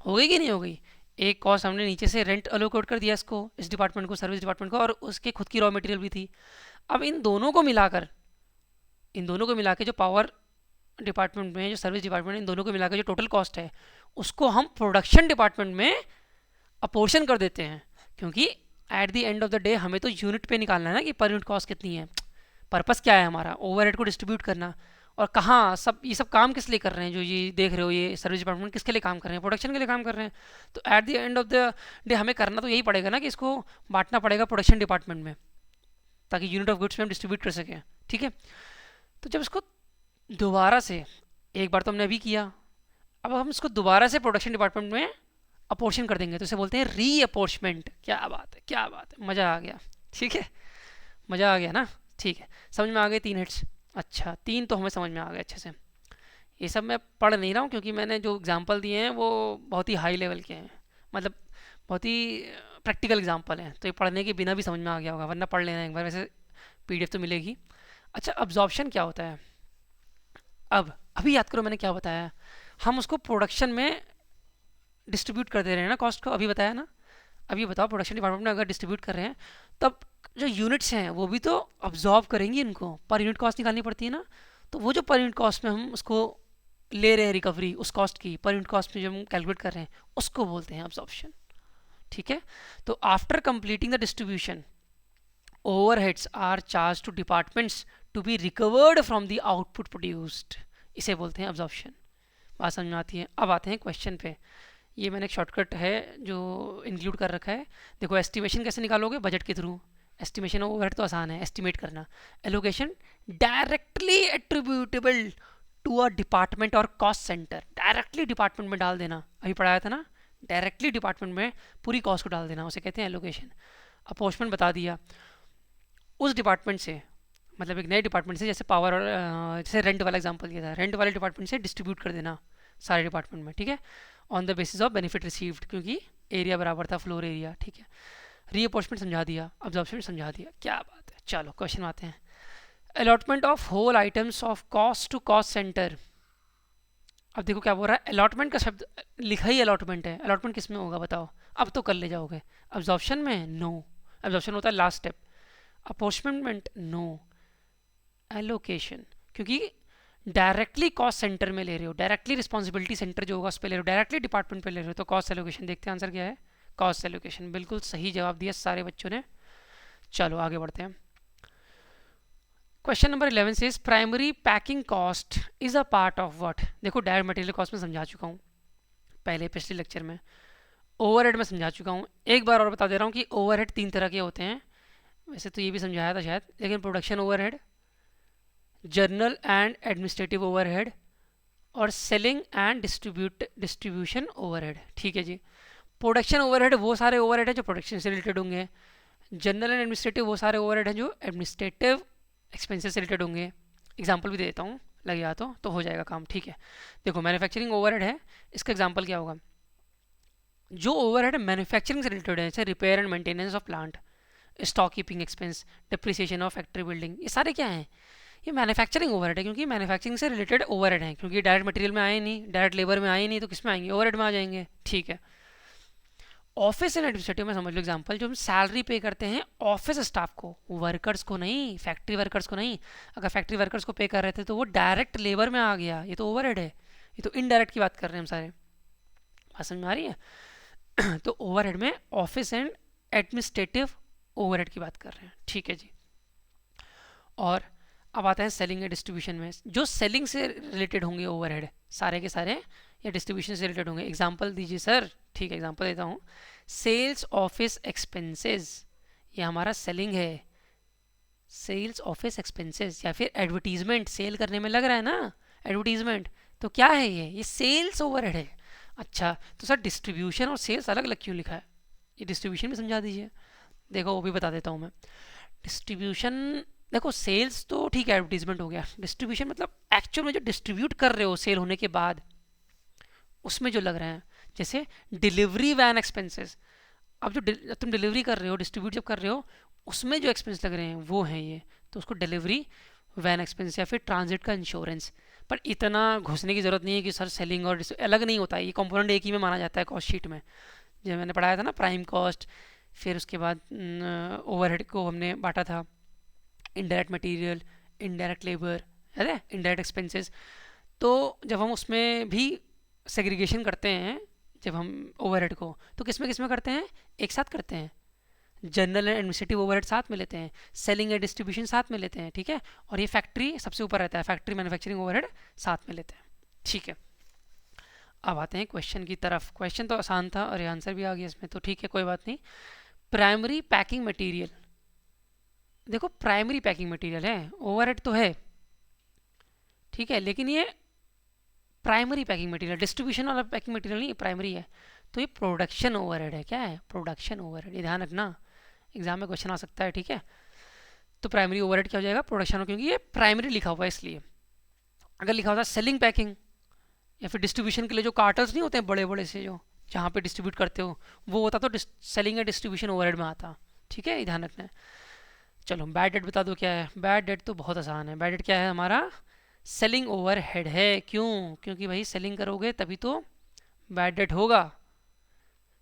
कि नहीं हो गई? एक कॉस्ट हमने नीचे से रेंट एलोकेट कर दिया इसको, इस डिपार्टमेंट को, सर्विस डिपार्टमेंट को, और उसके खुद की रॉ मटेरियल भी थी। अब इन दोनों को मिला के जो पावर डिपार्टमेंट में, जो सर्विस डिपार्टमेंट में, इन दोनों को मिला के जो टोटल कॉस्ट है उसको हम प्रोडक्शन डिपार्टमेंट में अपोर्शन कर देते हैं। क्योंकि at the end of the day हमें तो यूनिट पे निकालना है ना कि पर यूनिट कॉस्ट कितनी है। पर्पस क्या है हमारा? ओवरहेड को डिस्ट्रीब्यूट करना। और कहाँ ये सब काम किस लिए कर रहे हैं? जो ये देख रहे हो, ये सर्विस डिपार्टमेंट किसके लिए काम कर रहे हैं? प्रोडक्शन के लिए काम कर रहे हैं। तो at the end of the day हमें करना तो यही पड़ेगा ना कि इसको बांटना पड़ेगा प्रोडक्शन डिपार्टमेंट में, ताकि यूनिट ऑफ गुड्स में हम डिस्ट्रीब्यूट कर सकें। ठीक है, तो जब इसको दोबारा से, एक बार तो हमने अभी किया, अब हम इसको दोबारा से प्रोडक्शन डिपार्टमेंट में अपोर्शन कर देंगे, तो इसे बोलते हैं री अपोर्चमेंट। क्या बात है, क्या बात है, मज़ा आ गया। ठीक है, मज़ा आ गया ना? ठीक है, समझ में आ गए 3 हिट्स? अच्छा, 3 तो हमें समझ में आ गए अच्छे से। ये सब मैं पढ़ नहीं रहा हूँ क्योंकि मैंने जो एग्जाम्पल दिए हैं वो बहुत ही हाई लेवल के हैं, मतलब बहुत ही प्रैक्टिकल एग्जाम्पल हैं। तो ये पढ़ने के बिना भी समझ में आ गया होगा, वरना पढ़ लेना एक बार, वैसे PDF तो मिलेगी। अच्छा, अब्जॉर्प्शन क्या होता है? अब अभी याद करो मैंने क्या बताया। हम उसको प्रोडक्शन में डिस्ट्रीब्यूट कर दे रहे हैं ना कॉस्ट को, अभी बताया ना। अभी बताओ, प्रोडक्शन डिपार्टमेंट में अगर डिस्ट्रीब्यूट कर रहे हैं तब जो यूनिट्स हैं वो भी तो अब्जॉर्ब करेंगी, इनको पर यूनिट कॉस्ट निकालनी पड़ती है ना। तो वो जो पर यूनिट कॉस्ट में हम उसको ले रहे हैं रिकवरी, उस कॉस्ट की पर यूनिट कॉस्ट में जो हम कैलकुलेट कर रहे हैं उसको बोलते हैं अब्जॉर्प्शन। ठीक है, तो after completing the distribution overheads are charge to departments to be recovered from the output produced, इसे बोलते हैं अब्जॉर्प्शन। बात समझ में आती है? अब आते हैं क्वेश्चन पे। ये मैंने एक शॉर्टकट है जो इंक्लूड कर रखा है। देखो, एस्टिमेशन कैसे निकालोगे? बजट के थ्रू। एस्टिमेशन ओवरहेड तो आसान है, एस्टिमेट करना। Allocation directly attributable to a department और कॉस्ट सेंटर, डायरेक्टली डिपार्टमेंट में डाल देना। अभी पढ़ाया था ना, डायरेक्टली डिपार्टमेंट में पूरी कॉस्ट को डाल देना, उसे कहते हैं एलोकेशन। अपोर्चमेंट बता दिया, उस डिपार्टमेंट से, मतलब एक नए डिपार्टमेंट से, जैसे पावर और जैसे रेंट वाला एग्जाम्पल दिया था, रेंट वाले डिपार्टमेंट से डिस्ट्रीब्यूट कर देना सारे डिपार्टमेंट में। ठीक है, on the basis of benefit received, क्योंकि एरिया बराबर था, फ्लोर एरिया। ठीक है, रीअपोर्चमेंट समझा दिया, अब्जॉर्प्शन समझा दिया। क्या बात है, चलो क्वेश्चन आते हैं। Allotment of whole items of cost to cost centre. अब देखो क्या बोल रहा है, अलॉटमेंट का शब्द लिखा ही अलॉटमेंट है। अलॉटमेंट किस में होगा बताओ? अब तो कर ले जाओगे। अब्जॉर्प्शन में नो, अब्जॉर्प्शन होता है लास्ट स्टेप। अपोर्चमेंट नो, एलोकेशन क्योंकि डायरेक्टली कॉस्ट सेंटर में ले रहे हो, डायरेक्टली रिस्पॉन्सिबिलिटी सेंटर जो होगा उस पर ले रहे हो, डायरेक्टली डिपार्टमेंट पे ले रहे हो, तो कॉस्ट एलोकेशन। देखते हैं आंसर क्या है, कॉस्ट एलोकेशन। बिल्कुल सही जवाब दिया सारे बच्चों ने। चलो आगे बढ़ते हैं। क्वेश्चन नंबर 11 से primary packing cost is a part of what. देखो, डायरेक्ट मटेरियल कॉस्ट में समझा चुका हूँ पहले पिछले लेक्चर में, ओवरहेड में समझा चुका हूँ। एक बार और बता दे रहा हूँ कि ओवरहेड 3 तरह के होते हैं, वैसे तो ये भी समझाया था शायद, लेकिन production overhead, journal and administrative overhead, और सेलिंग एंड डिस्ट्रीब्यूशन ओवरहेड। ठीक है जी। प्रोडक्शन ओवरहेड वो सारे ओवरहेड हैं जो प्रोडक्शन से रिलेटेड होंगे। जनरल एंड एडमिनिस्ट्रेटिव वो सारे ओवरहेड हैं जो एडमिनिस्ट्रेटिव एक्सपेंसेस से रिलेटेड होंगे। एग्जांपल भी दे देता हूँ, लग गया तो हो जाएगा काम। ठीक है, देखो मैन्युफैक्चरिंग ओवरहेड है, इसका एग्जांपल क्या होगा? जो ओवरहेड मैन्युफैक्चरिंग से रिलेटेड है, जैसे repair and maintenance of plant, stock keeping expense, depreciation of factory building, ये सारे क्या हैं? ये मैन्युफैक्चरिंग ओवरहेड है, क्योंकि मैन्युफैक्चरिंग से रिलेटेड ओवरहेड है, क्योंकि डायरेक्ट मटेरियल में आए नहीं, डायरेक्ट लेबर में आए नहीं, तो किस में आएंगे, ओवरहेड में आ जाएंगे। ठीक है। ऑफिस एंड एडमिनिस्ट्रेटिव में समझ लो एग्जांपल, जो हम सैलरी पे करते हैं ऑफिस स्टाफ को, वर्कर्स को नहीं, फैक्ट्री वर्कर्स को नहीं। अगर फैक्ट्री वर्कर्स को पे कर रहे थे तो वो डायरेक्ट लेबर में आ गया, ये तो ओवरहेड है। ये तो इनडायरेक्ट की बात कर रहे हैं हम सारे, बात समझ में आ रही है? तो ओवरहेड में ऑफिस एंड एडमिनिस्ट्रेटिव ओवरहेड की बात कर रहे हैं। ठीक है जी। और अब आते हैं सेलिंग या डिस्ट्रीब्यूशन में। जो सेलिंग से रिलेटेड होंगे ओवरहेड सारे के सारे, या डिस्ट्रीब्यूशन से रिलेटेड होंगे। एग्जांपल दीजिए सर। ठीक है, एग्जांपल देता हूँ। सेल्स ऑफिस एक्सपेंसेस, ये हमारा सेलिंग है। सेल्स ऑफिस एक्सपेंसेस, या फिर एडवर्टीजमेंट, सेल करने में लग रहा है ना एडवर्टीजमेंट, तो क्या है ये सेल्स ओवरहेड है। अच्छा, तो सर डिस्ट्रीब्यूशन और सेल्स अलग अलग क्यों लिखा है, ये डिस्ट्रीब्यूशन भी समझा दीजिए। देखो वो भी बता देता हूँ मैं। डिस्ट्रीब्यूशन, देखो सेल्स तो ठीक है, एडवर्टीजमेंट हो गया। डिस्ट्रीब्यूशन मतलब एक्चुअल में जो डिस्ट्रीब्यूट कर रहे हो सेल होने के बाद, उसमें जो लग रहे हैं, जैसे डिलीवरी वैन एक्सपेंसेस। अब जो तुम डिलीवरी कर रहे हो, डिस्ट्रीब्यूट जब कर रहे हो, उसमें जो एक्सपेंस लग रहे हैं वो हैं ये, तो उसको डिलीवरी वैन एक्सपेंस या फिर ट्रांजिट का इंश्योरेंस। पर इतना घुसने की ज़रूरत नहीं है कि सर सेलिंग और अलग नहीं होता है, ये कंपोनेंट एक ही में माना जाता है कॉस्ट शीट में। जो मैंने पढ़ाया था ना, प्राइम कॉस्ट, फिर उसके बाद ओवरहेड को हमने बांटा था, इनडायरेक्ट मटेरियल, इनडायरेक्ट लेबर, है इनडायरेक्ट एक्सपेंसेस। तो जब हम उसमें भी सेग्रीगेशन करते हैं, जब हम ओवरहेड को, तो किस में करते हैं, एक साथ करते हैं। जनरल एंड एडमिनिस्ट्रेटिव ओवरहेड साथ में लेते हैं, सेलिंग एंड डिस्ट्रीब्यूशन साथ में लेते हैं। ठीक है। और ये फैक्ट्री सबसे ऊपर रहता है, फैक्ट्री मैन्युफैक्चरिंग ओवरहेड साथ में लेते हैं। ठीक है। अब आते हैं क्वेश्चन की तरफ। क्वेश्चन तो आसान था और ये आंसर भी आ गया इसमें, तो ठीक है, कोई बात नहीं। प्राइमरी पैकिंग मटीरियल, देखो प्राइमरी पैकिंग मटीरियल है, ओवरहेड तो है, ठीक है, लेकिन ये प्राइमरी पैकिंग मटीरियल, डिस्ट्रीब्यूशन वाला पैकिंग मटीरियल नहीं, प्राइमरी है। तो ये प्रोडक्शन ओवरहेड है। क्या है, प्रोडक्शन ओवरहेड, ये ध्यान रखना, एग्जाम में क्वेश्चन आ सकता है। ठीक है। तो प्राइमरी ओवरहेड क्या हो जाएगा, प्रोडक्शन, क्योंकि ये प्राइमरी लिखा हुआ है इसलिए। अगर लिखा होता सेलिंग पैकिंग या फिर डिस्ट्रीब्यूशन के लिए जो कार्टल्स नहीं होते हैं बड़े बड़े से, जो जहाँ पे डिस्ट्रीब्यूट करते हो, वो होता तो सेलिंग या डिस्ट्रीब्यूशन ओवरहेड में आता। ठीक है, ये ध्यान रखना है। चलो बैड डेट बता दो क्या है। बैड डेट तो बहुत आसान है। बैड डेट क्या है, हमारा सेलिंग ओवरहेड है। क्यों, क्योंकि भाई सेलिंग करोगे तभी तो बैड डेट होगा।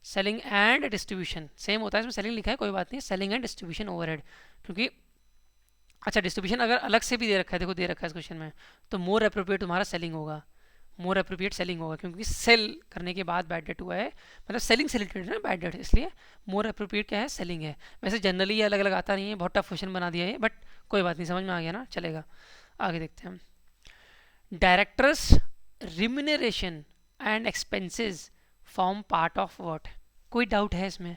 सेलिंग एंड डिस्ट्रीब्यूशन सेम होता है, इसमें सेलिंग लिखा है, कोई बात नहीं, सेलिंग एंड डिस्ट्रीब्यूशन ओवरहेड। क्योंकि अच्छा, डिस्ट्रीब्यूशन अगर अलग से भी दे रखा है, देखो दे रखा है इस क्वेश्चन में, तो मोर अप्रोप्रिएट तुम्हारा सेलिंग होगा, मोर अप्रोप्रिएट सेलिंग होगा, क्योंकि सेल करने के बाद बैड डेट हुआ है, मतलब सेलिंग से रिलेटेड है ना बैड डेट, इसलिए मोर अप्रोप्रिएट क्या है, सेलिंग है। वैसे जनरली ये अलग अलग आता नहीं है, बहुत टफ क्वेश्चन बना दिया है, बट कोई बात नहीं, समझ में आ गया ना, चलेगा। आगे देखते हैं हम। Directors remuneration and expenses form part of what, कोई डाउट है इसमें,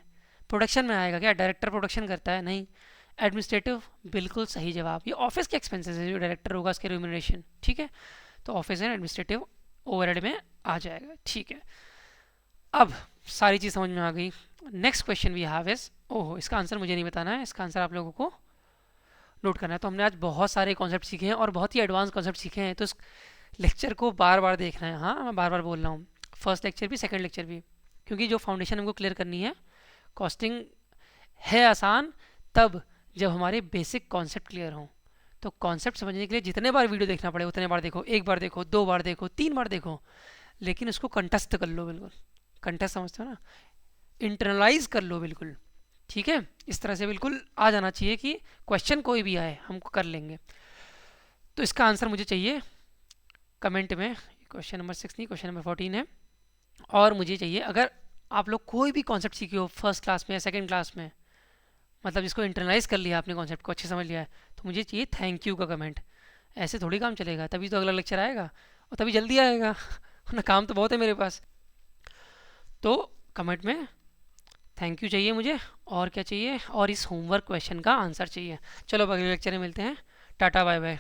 प्रोडक्शन में आएगा क्या, डायरेक्टर प्रोडक्शन करता है, नहीं। एडमिनिस्ट्रेटिव, बिल्कुल सही जवाब, ये ऑफिस के एक्सपेंसेस है, जो डायरेक्टर होगा उसके रिम्यूनरेशन। ठीक है, तो ऑफिस एंड एडमिनिस्ट्रेटिव ओवरहेड में आ जाएगा। ठीक है, अब सारी चीज़ समझ में आ गई। Next question we have is, ओहो इसका आंसर मुझे नहीं बताना है, इसका आंसर आप लोगों को नोट करना है। तो हमने आज बहुत सारे कॉन्सेप्ट सीखे हैं और बहुत ही एडवांस कॉन्सेप्ट सीखे हैं, तो इस लेक्चर को बार बार देखना है। हाँ, मैं बार बार बोल रहा हूँ, फर्स्ट लेक्चर भी सेकेंड लेक्चर भी, क्योंकि जो फाउंडेशन हमको क्लियर करनी है, कॉस्टिंग है आसान तब जब हमारे बेसिक कॉन्सेप्ट क्लियर हों। तो कॉन्सेप्ट समझने के लिए जितने बार वीडियो देखना पड़े उतने बार देखो, एक बार देखो, दो बार देखो, तीन बार देखो, लेकिन उसको कंठस्थ कर लो, बिल्कुल कंठस्थ समझते हो ना, इंटरनलाइज कर लो बिल्कुल। ठीक है, इस तरह से बिल्कुल आ जाना चाहिए कि क्वेश्चन कोई भी आए हम कर लेंगे। तो इसका आंसर मुझे चाहिए कमेंट में, क्वेश्चन नंबर 6 नहीं, क्वेश्चन नंबर 14 है। और मुझे चाहिए, अगर आप लोग कोई भी कॉन्सेप्ट सीखे हो फर्स्ट क्लास में या सेकेंड क्लास में, मतलब जिसको इंटरनलाइज कर लिया आपने, कॉन्सेप्ट को अच्छे समझ लिया है, तो मुझे चाहिए थैंक यू का कमेंट। ऐसे थोड़ी काम चलेगा, तभी तो अगला लेक्चर आएगा और तभी जल्दी आएगा ना, काम तो बहुत है मेरे पास। तो कमेंट में थैंक यू चाहिए मुझे, और क्या चाहिए, और इस होमवर्क क्वेश्चन का आंसर चाहिए। चलो अब अगले लेक्चर में मिलते हैं, टाटा बाय बाय।